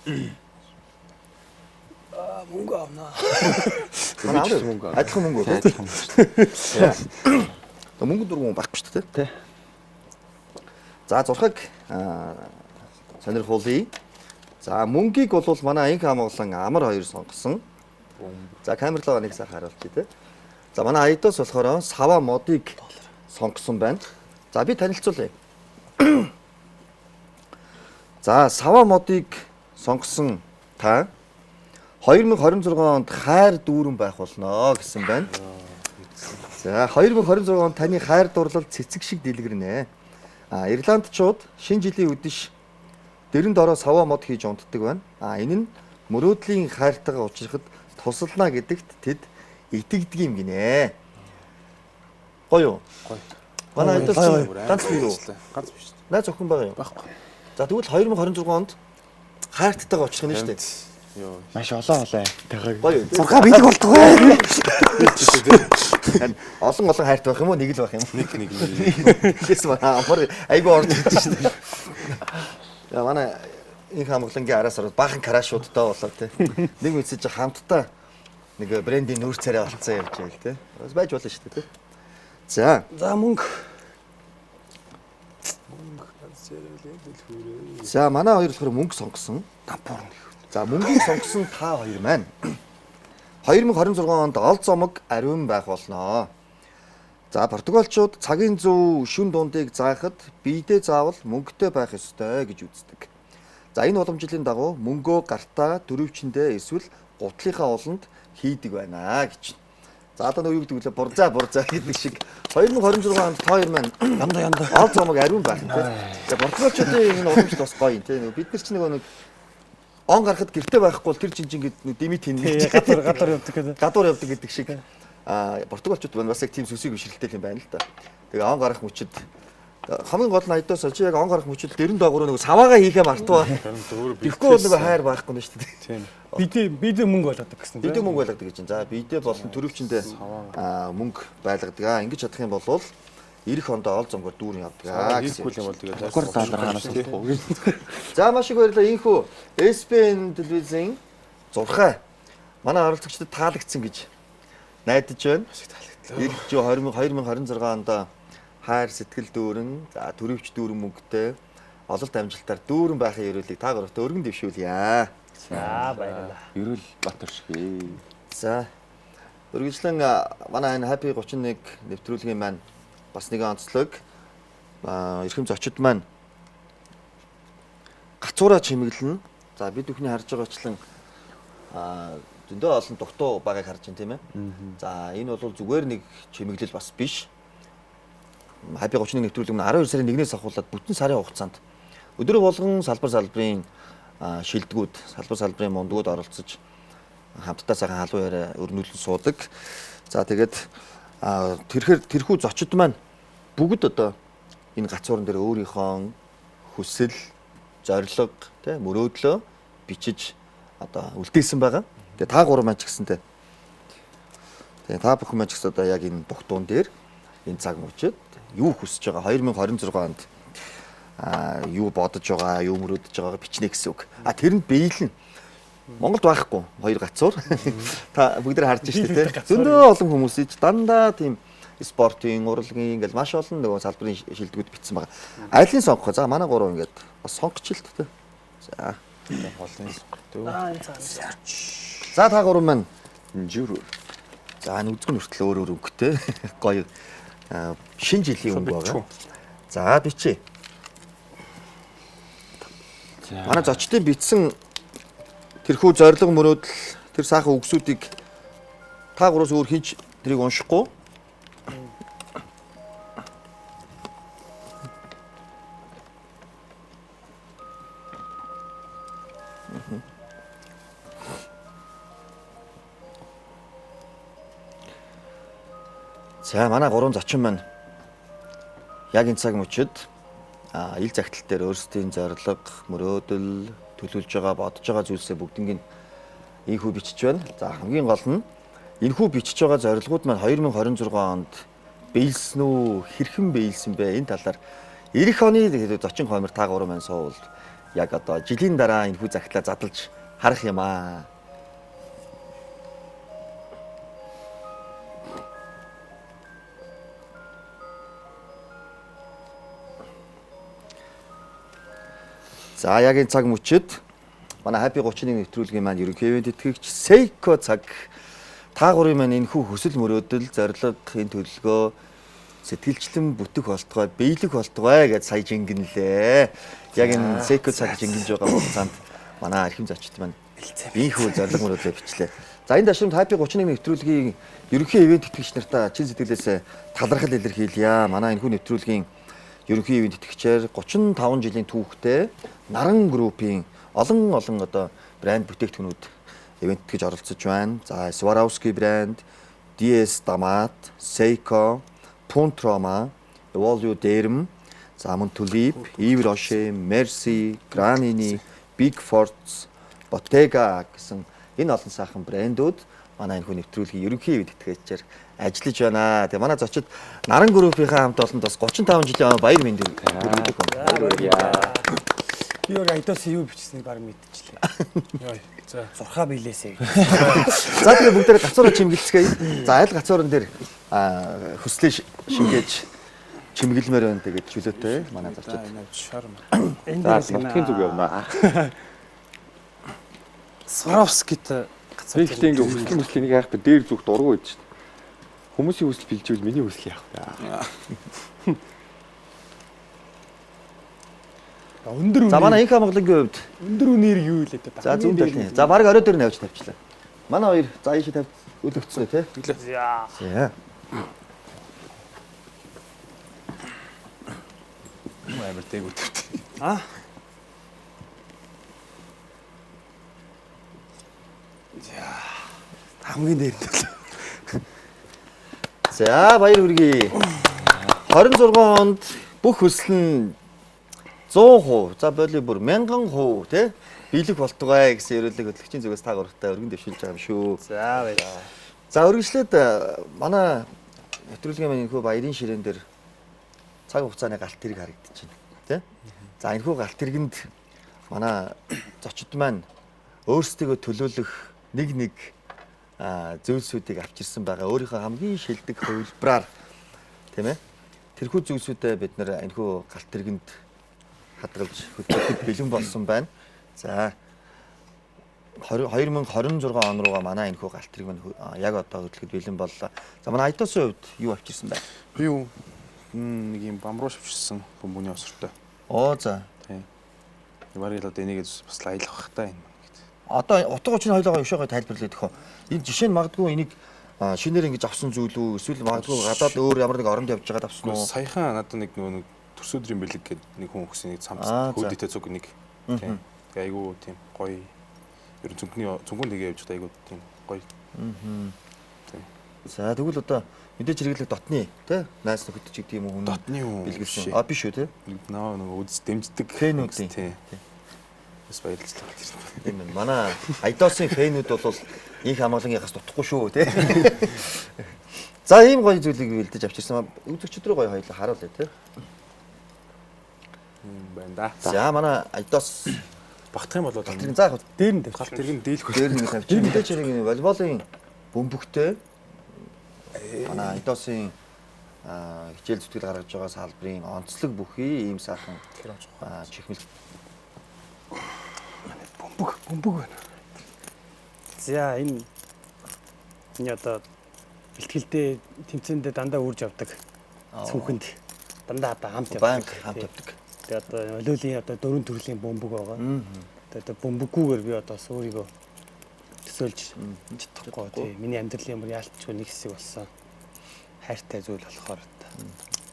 A: Тэ?
E: Мөнгө авнаа.
A: Адилхан мөнгө. Мөнгө дургуун байхгүй шүү дээ.
C: Тэ.
A: За 6-ыг сонирхуулъя. За мөнгийг бол манай анги хамгаалан амар 2 сонгосон. За камерлогоо нэг сайхан харуулчих тий. За манай Айдос болохоор сава модыг сонгосон байна. За би танилцуулъя. За сава модыг сонгосон та 2026 онд хайр дүүрэн байх болно гэсэн байна. За 2026 онд таны хайр дурлал цэцэг шиг дэлгэрнэ. Ирландчууд шинэ жилийн үдэш дэрэнд ороо сава мод хийж унтдаг байна. Энэ нь мөрөөдлийн хайртайгаа уулзрахад тусална гэдэгт тэд итгэдэг юм гинэ. Гоё юу?
D: Гоё.
A: Манай Айдос ганц бий юу?
D: Ганц биш.
A: Найз охин байгаа юу?
D: Баггүй.
A: За тэгвэл 2026 онд хайртайгаа уулзах нь шүү дээ.
D: Йоо.
C: Маш олон тайгааг.
A: Гоё юу?
E: 6 бэлэг болтгоо.
A: Олон хайрт байх юм уу? Нэг л байх юм.
D: Нэг.
A: Yes амар айгүй орж ирж шүү дээ. Яа манай энэ хамгаалангийн араас ороод баахан крашуудтай болоо тий. Нэг мэдсэж хамтдаа нэг брендийн нүүр царай болцсон явж байл тий. Бас байж болно шүү дээ тий. За
E: Мөнгө.
A: За манай хоёр болохоор мөнгө сонгосон. За мөнгийг сонгосон та хоёр маань 2026 онд ол зомог ариун байх болно. За Португалчууд цагийн зөв шүн дундыг заахад биедээ заавал мөнгөтэй байх ёстой гэж үздэг. За энэ уламжлалын дагуу мөнгөө гартаа дөрөвчөндөө эсвэл гутлынхаа олонд хийдэг байна гэж. За одоо юу гэдэг вэ? Бурзаа гэдэг шиг 2026 онд та хоёр маань
E: Янда.
A: ол зомог ариун байх юм тийм. За Португалчуудын энэ уламжлал бас гоё юм тийм. Бид нар ч нэг он гарахад гэртээ байхгүй бол тэр жинжин гэдэг димит хийнэ.
E: Гадар явдаг гэдэг.
A: Гадуур явдаг гэдэг шиг. Португалчууд бас яг тийм сүсийг бишрэлтэй юм байна л да. Тэгээ он гарах мөчөд хамгийн гол нь Айдос чи яг он гарах мөчөд дэрэн доогоор нэг саваагаа хийхээ мартуу. Тэгэхгүй бол нэг хайр байхгүй нь шүү дээ.
E: Тийм. Бидээ мөнгө болгодог гэсэн.
A: Бидээ мөнгө байлгадаг гэж байна. За бидээ болон төрөвчөндөө мөнгө байлгадаг. Ингэж чадах юм бол ирэх ондоо ол зомгоор дүүрэн явдаг.
D: Хийхгүй юм бол тэгээд
C: Гур даалгаанаас тахгүй.
A: За маш их баярлалаа. Ийхүү SPN телевизийн 6 манай оролцогчдод таалагдсан гэж найдаж байна. Ирэх 2026 онд хайр сэтгэл дүүрэн, за төрөвч дүүрэн мөнгөтэй ололт амжилтаар дүүрэн байхын ерөөлийг та гуравтаа өргөн дэвшүүлье.
E: За баярлалаа.
C: Ерөөл Батар шиг.
A: За үргэлжлэн манай энэ Happy 31 нэвтрүүлгийн маань бас нэгэн онцлог эрхэм зочид маань гацуураа чимэглэнэ. За бид бүхний харж байгаачлан зөндөө олон дутуу байгааг харж байна тийм ээ. За энэ бол зүгээр нэг чимэглэл бас биш. Happy 31 нэвтрүүлэг нь 12 сарын 1-ээс ахуулаад бүтэн сарын хугацаанд өдөр болгон салбарын шилдэгүүд, салбарын мундгууд оролцож хамтдаа сайхан халуун яриа өрнүүлэн суудаг. За тэгээд тэрхүү зочид маань бүгд одоо энэ гацуурн дээр өөрийнхөө хүсэл, зорилго, тэ мөрөөдлөө бичиж одоо үлдээсэн байгаа. Тэгээ та гурав маань ч гэсэнтэй. Тэгээ та бүхэн маань ч гэсэн одоо яг энэ бухтуун дээр энэ цаг мөчид юу хүсэж байгаа 2026 онд юу бодож байгаа, юу мөрөөдөж байгааг бичнэ гэсэн үг. Тэрэнд биелэн Монголд байхгүй хоёр гацуур. Та бүгд харж штэ тий. Зөндөө олон хүмүүс ич дандаа тийм спортын, урлагийн ингээл маш олон нөгөө салбарын шилдэгүүд бичсэн байгаа. Айлын сонгох. За манай гурав ингээд бас сонгоч л тий. За.
D: голын сонгодог.
A: За та гурав маань
C: Жүр.
A: за нүзгэн хүртэл өөр өнгөтэй гоё шинэ жилийн өнгө байгаа. За бичээ. Манай зочдын бичсэн тэрхүү зориг мөрөөдөл тэр сайхан үгсүүдийг та гураас өөр хинч тэрийг уншихгүй. За манай гурван зочин маань яг энэ цаг мөчид ил загтал дээр өөрсдийн зориг, мөрөөдөл, төлөвлөж байгаа, бодож байгаа зүйлсээ бүгднийг ийхүү бичиж байна. За хамгийн гол нь энэхүү бичиж байгаа зорилгууд маань 2026 онд биелсэн үү, хэрхэн биелсэн бэ? Энэ талаар эх оны зочин хоймор та гурав маань суувал яг одоо жилийн дараа энэхүү захидлаа задлж харах юм аа. За яг энэ цаг мөчид манай Happy 31 нэвтрүүлгийн маань ерөнхий ивент тэтгэгч Seiko цаг та гурын маань энэхүү хүсэл мөрөөдөл зорилго энэ төлөвлөгөө сэтгэлчлэн бүтэх болтугай биелэх болтугай гэж сая жингэнлээ. Яг энэ Seiko цаг жингэнж байгаа хугацаанд манай архим зочид маань ийхүү зорилго мөрөөдлөө бичлээ. За энэ дашрамд Happy 31 нэвтрүүлгийн ерөнхий ивент тэтгэгч нартаа чин сэтгэлээс талархал илэрхийлье. Манай энэхүү нэвтрүүлгийн ерөнхий ивент тэтгэгчээр 35 жилийн түүхтэй Наран группийн олон одоо брэнд бүтээгдэхүүнүүд ивент гэж оролцож байна. За Swarovski брэнд, DS Damat, Seiko, Puntroma, Evolio Derm, за мөн Tulip, Yves Rocher, Merci, Granini, Big Forts, Bottega гэсэн энэ олон сайхан брэндүүд манай энэ нэвтрүүлгийн ерөнхий ивент тэтгэгчээр ажиллаж байна. Тэгээ манай зочид Наран группийнхаа хамт олонд бас 35 жилийн баяр мэндийг хүргэж байна.
E: Би өөр айдаас юу бичсэнийг баг мэдчихлээ.
D: Йой. За
E: Зурхаа биелээсэй.
A: За тэгээ бүгдээрээ гацуураа чимгэлцгээе. За аль гацууран дээр хөслөө шингээж чимгэлмээр байна тэгээд чөлөөтэй манай зочид.
D: шар.
E: Энэ
C: За
E: дээрээс
C: нутгийн зүг явна.
E: Swarovski-т
C: Би ихтэй ингээ хүсэл нэг яах вэ? Дээр зүг дургу байж шин. Хүмүүсийн хүсэл бэлжүүл миний хүсэл яах вэ?
E: өндөр
A: За манай инх Монголынгийн хувьд
E: өндөр үнээр юу илээ дээ.
A: за зүүн талын. За баг орой дээр нь авч тавьчлаа. Манай хоёр за ийшээ тавь өлөгцсөн тий.
E: За.
A: За.
D: Амар дэг үтэрт.
E: А? Хамгийн дээр нь.
A: За баяр хүргэе. 26 онд бүх хүсэл нь 100%, за боли бүр 1000% тий биелэх болтугай гэсэн ерөөлөг хөтлөгчийн зүгээс та гуравтай өргөн дэвшүүлж байгаа юм шүү.
E: За баяр.
A: За үргэлжлээд манай нэвтрүүлгийн маань энэхүү баярын ширээн дээр цаг хугацааны галт тэрэг харагдаж байна тий. За энэхүү галт тэрэгэнд манай зочид маань өөрсдөө төлөөлөх нэг зүйлсүүдийг авчирсан байгаа. Өөрийнхөө хамгийн шилдэг хувилбараар тийм ээ. Тэрхүү зүйлсүүдээ бид нэр энэхүү галт тэрэгэнд хадгалж хөтлөхөд бэлэн болсон байна. За 2026 он руугаа манай энэхүү галт тэрэг маань яг одоо хөтлөхөд бэлэн боллоо. За манай Айдосын хувьд юу авчирсан бэ?
D: Би юу нэг юм бамруу шивчсэн бөмбөний осортой.
A: Оо за.
D: Тийм. Барил одоо энийг бас аялах бах та энэ.
A: Одоо утга учир нь хоёлоо өвшөөгөө тайлбарлаад өгөх. Энэ жишээ нь магадгүй энийг шинээр ингэж авсан зүйл үү? Эсвэл магадгүй гадаад өөр ямар нэг оронд явж байгаад авсан уу?
D: Саяхан надад нэг нөгөө төрсөдрийн бэлэг гэдэг нэг хүн өгсөн нэг цамц хөөдөлтэй цуг нэг. Тийм. Тэгээ айгу тийм гоё. Ер нь цүнхний тэгээ явж байгаа айгу тийм гоё.
A: За тэгвэл одоо мэдээж хэрэглэх дотны тий найс нөхөд ч гэдэг юм уу хүн
D: Дотны хүн
A: бэлгэлсэн. А биш үү тий?
D: Нөгөө үз дэмждэг
A: Фэнүүдийн.
D: Тийм. Бас баярлалаа.
A: Тийм ээ. Манай Айдосын фэнүүд бол инх амгалангаас дутхгүй шүү тий. За ийм гоё зүйлийг бэлдэж авчирсан. Үзэгчд рүү гоё хоёлаа харуулъя тий.
D: Байна да.
A: За манай Айдос
D: Багтах юм бол
A: тэрийг заах
E: Дээр нь тавь.
D: галт тэрэг дийлэх
A: дээр нэг тавьчих. Мэдээж хэрэг волейболын бөмбөгтэй манай Айдосын хичээл зүтгэл гаргаж байгаа салбарын онцлог бүхий ийм сайхан чихмэл
E: Бөмбөг байна. За энэ одоо бэлтгэлтэй тэмцээндээ дандаа үрж авдаг. Цүнхэнд дандаа одоо хамт явдаг.
A: банк хамт явдаг.
E: Тэгээ одоо олиолийн одоо дөрвөн төрлийн бөмбөг байгаа. Тэгээ одоо бөмбөггүйгээр би одоо өөрийгөө төсөөлж чадахгүй. Тэгээ миний амьдралын ямар яалтчгүй нэг хэсэг болсон. Хайртай зүйл болохоор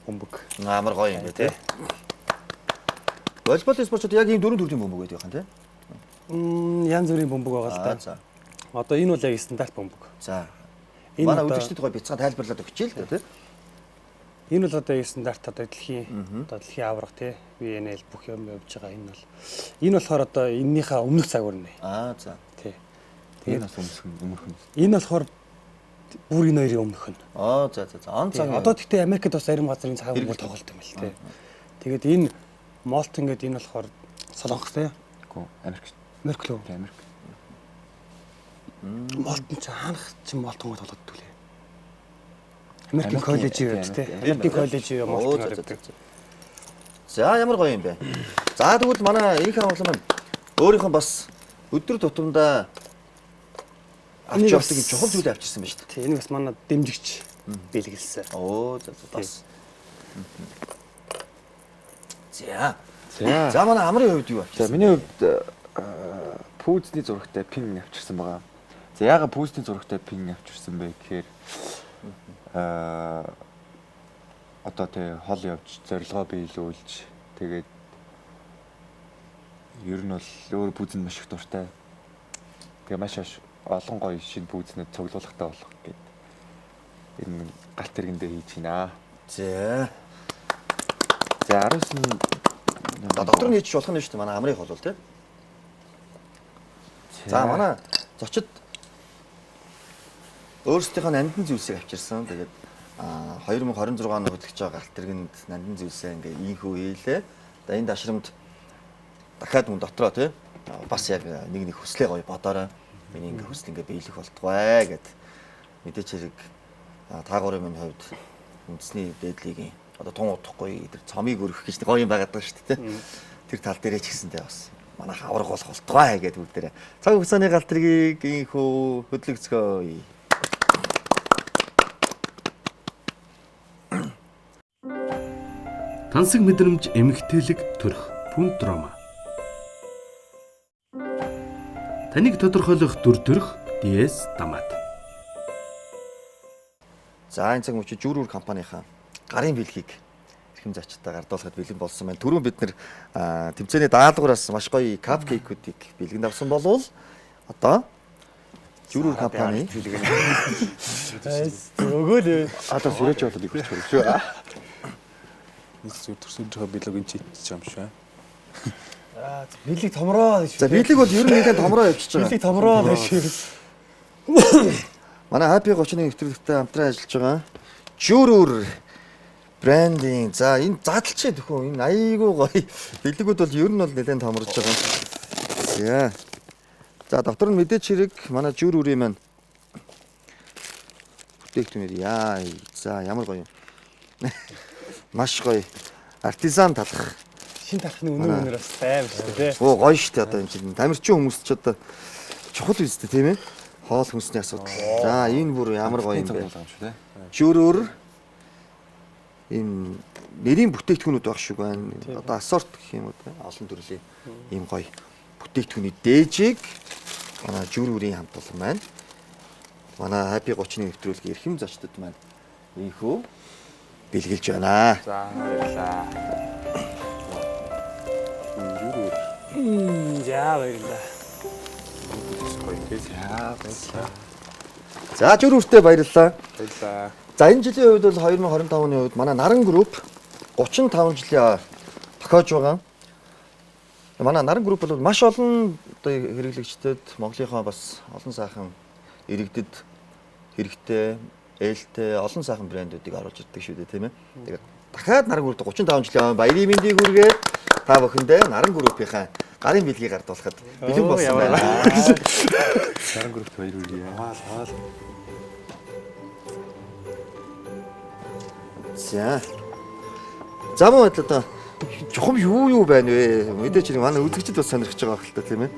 E: бөмбөг.
A: Амар гоё юм бэ тий. Волейбол спортчууд яг ийм дөрвөн төрлийн бөмбөг байдаг юм тий.
E: Янз бүрийн бөмбөг байгаа л да.
A: За.
E: Одоо энэ бол яг стандарт бөмбөг.
A: За.
E: Энэ
A: Манай
E: одоо-
A: үзэгчдэд гоё бяцхан тайлбарлаад өгчээ л дээ тий.
E: Энэ бол одоо яг стандарт одоо дэлхийн авраг тий VNL бүх юм явж байгаа. Энэ болохоор одоо эннийхээ өмнөх загвар нэ.
A: За.
E: Тий.
C: Тэгээд бас өмөрхөн.
E: Энэ болохоор бүр энэ хоёрын өмнөх нь.
A: За. Он цаг.
E: Одоо тэгтээ Америкт бас зарим газрын цаг бүр тоглолт юм л тий. Тэгээд энэ Молтон гэдэг энэ болохоор Солонгос тий.
C: Үгүй Америк.
E: Америк лөө.
C: Америк.
E: Молтон ч хаанах ч Молтонгоо тоглоод үлээ. Америкийн коллеж юу тий. Америкийн коллеж юу Молтон гэдэг.
A: За ямар гоё юм бэ. За тэгвэл манай энх хамгаалал маань өөрийнхөө бас өдөр тутамдаа авч явдаг чухал зүйл авчирсан байна шүү дээ.
E: Тий, энэ бас манай дэмжигч бэлгэлсэн.
A: За бас. За манай амрын хувьд юу авчирсан?
C: За миний хувьд пүүзний зурагтай пин авчирсан байгаа. За яагаад пүүзний зурагтай пин авчирсан бэ гэхээр одоо тэг хол явж зорилгоо биелүүлж тэгээд ер нь бол өөр пүүзэнд маш их дуртай. Тэгээ маш олон гоё шинэ пүүзнүүд цуглуулгатай болох гэдэг. Энэ галт тэргэндээ хийж гинэ.
A: За
C: 19
A: доктор нь хийж болох нь шүү дээ манай амрын хол тий. За манай зочид өөрсдийнхөө нандин зүйлсийг авчирсан. Тэгээд 2026 он хөтлөж байгаа галт тэргэнд нандин зүйлсээ ингээ ийхүү хийлээ. Одоо энэ дашрамд дахиад мөн дотроо тий бас яг нэг хүслээ гоё бодоорой. Миний ингээ хүсэл ингээ биелэх болтугай гэд мэдээч хэрэг таагуурын минь хувьд үндэсний дээдлигийн одоо тун удахгүй тэр цомыг өргөх гэж гоё юм байгаад байгаа шүү дээ. Тэр тал дээрээ ч гэсэндээ бас манайх авраг болох болтугай гэд үл дээрээ цаг хугацааны галт тэргийг ийхүү хөдлөгцгөөе.
B: Тансаг мэдрэмж эмгтээлэг төрх Пунтрама. Таныг тодорхойлох дүр төрх DS Дамат.
A: За энэ цаг мөчид Жүүрүүр компанийнхаа гарын бэлгийг эрхэм зочдтой гардуулахад бэлэн болсон байна. Түрүүн бид нэр тэмцээний даалгавраас маш гоё капкейкүүдийг бэлгэнд авсан болвол одоо Жүүрүүр компани
E: Өгөөл
C: одоо сүрэж болоод их хүрч шүү.
D: Нэг зүйл төрсөндөө билог энэ чийж юм шүү.
E: бэлэг томроо гэж.
A: за бэлэг бол ер нь нэгэн томроо явчихж байгаа.
E: Бэлэг томроо гэж.
A: Манай Happy 30-ны нэвтрүүлэгтээ хамтран ажиллаж байгаа Жүүрүүр брендинг. За энэ задлчээ төхөө энэ айгүй гоё. Бэлгүүд бол ер нь бол нэлээд томорж байгаа. За доктор нь мэдээч хэрэг манай Жүүрүүрийн маань бүтээгдэхүүнээр за ямар гоё юм. Маш гоё. Артизан талах.
E: Шин талхны өнөр бас байв шүү дээ.
A: Оо гоё штэ одоо энэ чинь тамирчин хүмүүс ч одоо чухал үстэй тийм ээ. Хоол хүнсний асуудал. За энэ бүр ямар гоё юм бэ. Жүүрүүр энэ нэрийн бүтээгдэхүүнүүд байх шиг байна. Одоо ассорт гэх юм уу те. Олон төрлийн ийм гоё бүтээгдэхүүний дээжийг манай Жүүрүүрийн хамт олон маань. Манай Happy 30-ны нэвтрүүлгийн эрхэм зочдод маань ийхүү бэлгэлж байна.
D: За баярлаа.
E: За баярлаа.
A: За Жүүрүүртээ баярлалаа.
D: Баярлаа.
A: За энэ жилийн хувьд бол 2025 оны хувьд манай Наран групп 35 жилийн тохиож байгаа. Манай Наран групп бол маш олон одоо хэрэглэгчдэд Монголынхоо бас олон сайхан иргэдэд хэрэгтэй, ээлтэй олон сайхан брэндүүдийг оруулж ирдэг шүү дээ тийм ээ. Тэгээд дахиад Наран групп 35 жилийн баярын мэндийг хүргээд та бүхэндээ Наран группийнхаа гарын бэлгийг гардуулахад бэлэн болсон байна.
C: Наран групп баяр хүргэе.
A: За мөн одоо чухам юу байна вэ? Мэдээч нэг манай үзэгчд бас сонирхож байгаа хэрэг л та тийм ээ.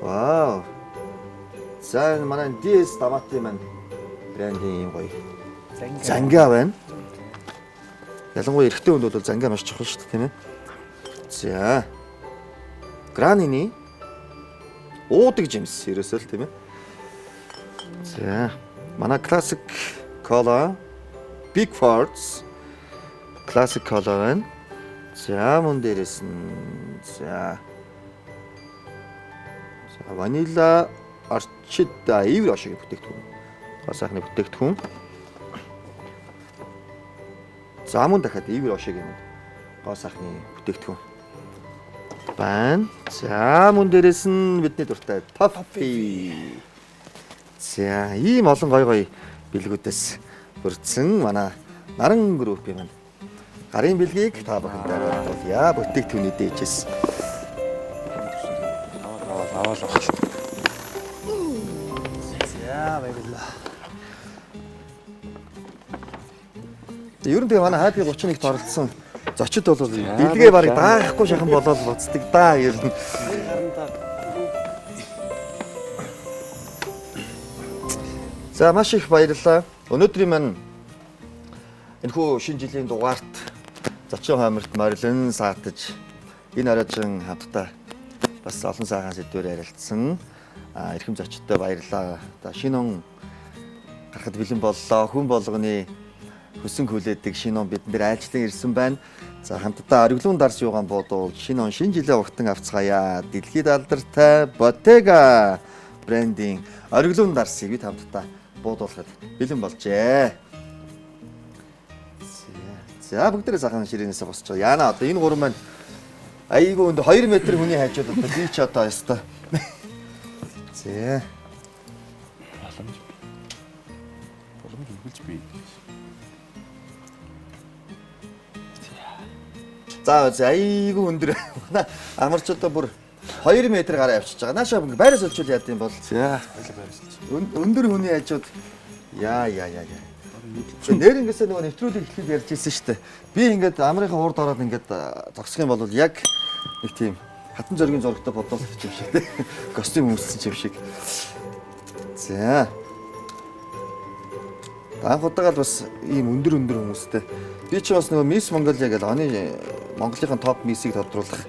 A: Вау. За манай DS Даматын маань брендинг юм гоё. Зангаа байна. Ялангуяа эрэгтэй хүнд бол зангаа маш чухал шүү дээ тийм ээ. За. Гранины уудаг жимс ерөөсөө л тийм ээ. За. Манай классик кола Big Farts Classic Cola байна. За мөн дээрээс нь за ванила арчид ивэр ашиг бүтээгдэхүүн. Гасаахны бүтээгдэхүүн. За мөн дахиад ивэр ашиг юм. Гасаахны бүтээгдэхүүн. Байна. За мөн дээрээс нь бидний дуртай Toffee. За ийм олон гой бэлгүүдээс бүрдсэн манай наран группийн маань гарын бэлгийг та бүхэндээ баруулъя. Бүтээгдэхүүний дээжээс.
D: Аваад авах.
E: За баярлалаа.
A: Ер нь тэгээ манай Happy 31-т оролцсон зочид бол бэлгээ барыг даахгүй шахан болоод буцдаг да ер нь. За маш их баярлалаа. Өнөөдрийн маань энэхүү шинэ жилийн дугаарт зочин хамарт морилон саатаж энэ оройжин хамтдаа бас олон сайхан сэдвээр ярилцсан. Эрхэм зочдтой баярлалаа. Шинэ он гарахад бэлэн боллоо. Хүн болгоны хөсөн хүлээдэг шинэ он бид нэр айлчлан ирсэн байна. За хамтдаа ориглон дарс юугаан буудуу шинэ он шинэ жилээ угтан авцгаая. Дэлхийд алдартай Bottega брендинг ориглон дарсыг бид хамтдаа буудуулахад бэлэн болжээ. За бүгдээрээ сайхан ширээнээсээ босч байгаа. Яана одоо энэ гурван маань айгүй өндө 2 м хүний хажууд одоо би ч одоо яста. За.
D: Боломж өгүүлж бий.
A: За айгүй өндөр манай амарч одоо бүр 2 м гараа явчихж байгаа. Наашаа байраас олчвол яа гэм бол.
D: За.
A: Өндөр хүний хажууд яа. Нэрнгээсээ нөгөө нэвтрүүлэг эхлээд ярьж ирсэн шүү дээ. Би ингээд амрынхаа урд ороод ингээд зогсох юм бол яг нэг тийм хатан зоргийн зурагтай бодоолох юм шиг тий. Костюм өмссөн юм шиг. За. Анхудагаал бас ийм өндөр хүмүүстэй. Би ч бас нөгөө Miss Mongolia гэдэг оны Монголын топ миссийг тодруулах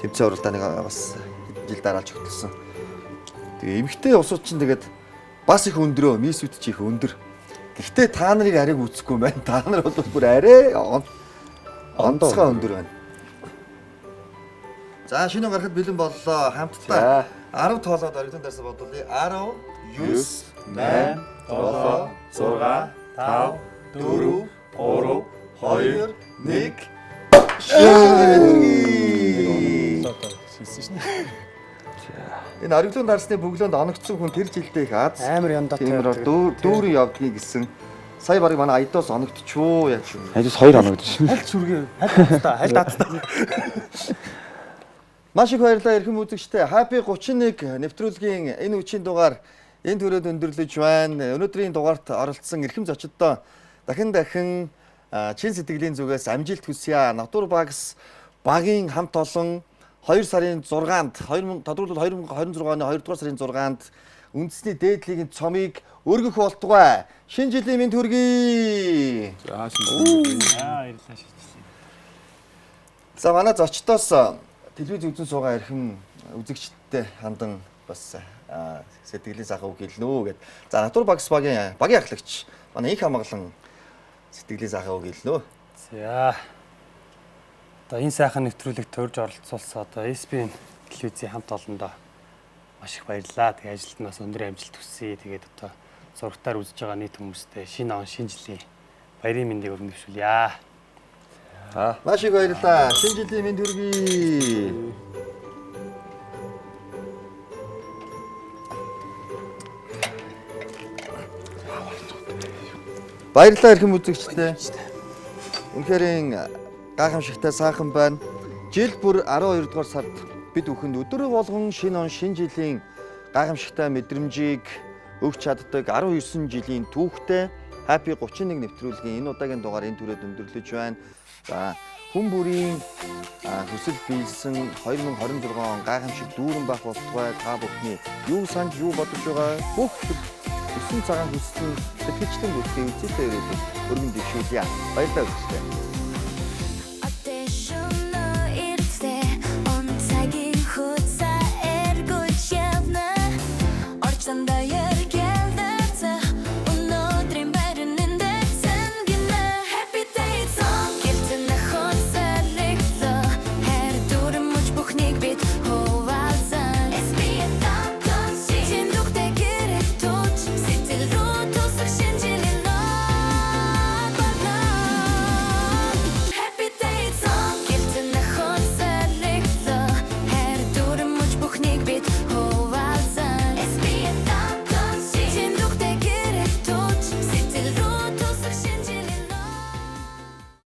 A: тэмцээн уралдааныг бас жил дараалж өгдөлсөн. Тэгээ эмэгтэй усууд чинь тэгээд бас их өндрөө, миссүүд чи их өндөр. Гэхдээ та нарыг ариг үүсэхгүй юм байна. Та нар бол бүр арай онцгой өндөр байна. За шинэ гарахад бэлэн боллоо. Хамтдаа 10 тоолоод ориглон дарсаа бодуулъя. 10 9 8 7 6 5 4 3 2 1
D: Хийсэн шнэ.
A: Энэ ориглон дарсны бөглөөнд оногдсон хүн тэр жилдээ их аз
E: Амар яндаа
A: тиймэр дүүрэн явдгийг гэсэн. Сая барыг манай Айдоос оногдчихвоо яаж юм.
C: Хайдас 2 хоног гэж.
E: аль сүргээ аль даацтай.
A: Маш их баярлалаа эрхэм үзэгчдээ. Happy 31 нэвтрүүлгийн энэ үеийн дугаар энэ төрөд өндөрлөж байна. Өнөөдрийн дугаарт оролцсон эрхэм зочдоо дахин чин сэтгэлийн зүгээс амжилт хүсье. Натур багс багийн хамт олон 2 сарын 6-нд 2026 оны 2 дугаар сарын 6-нд үндэсний дээдлийн цомыг өргөх болтугай. Шинэ жилийн мэнд хүргэе.
D: За шинэ.
E: Баярлалаа шийдсэн.
A: За манай зочдоос телевиз үзэн суугаа эрхэм үзэгчдтэй хандан бас сэтгэлийн сайхан үг хэлнэ гэд. За натур багс багийн ахлагч манай их хамгаалан сэтгэлийн сайхан үг хэлнэ.
E: За. Одоо энэ сайхан нэвтрүүлэгт төрж оролцуулсан одоо SBN телевизийн хамт олондоо маш их баярлалаа. Тэгээ ажилд нь бас өндөр амжилт хүсье. Тэгээд одоо зургатаар үзэж байгаа нийт хүмүүстээ шинэ он шинэ жилийн баярын мэндийг өргөнөвшүүлье.
A: Маш их баярлалаа. Шинэ жилийн мэнд хүргэе. Баярлалаа эрхэм үзэгчдээ. Үнэхээр гайхамшигтай сайхан байна. Жил бүр 12 дугаар сард бид бүхэнд өдөр болгон шинэ он шинэ жилийн гайхамшигтай мэдрэмжийг өгч чаддаг 19 жилийн түүхтэй Happy 31 нэвтрүүлгийн энэ удаагийн дугаар энэ түрээд өндөрлөж байна. За хүн бүрийн хүсэл биелсэн 2026 он гайхамшиг дүүрэн байх болтугай та бүхний юу санд юу бодож байгаа бүх өсөн цагаан хүссэн сэтгэлчлэн бүхний үсэлтэй өрөөдөж өргөн дэвшүүлье. Баярлалаа үзэгчдээ.
F: Сэтгэл рүү тусах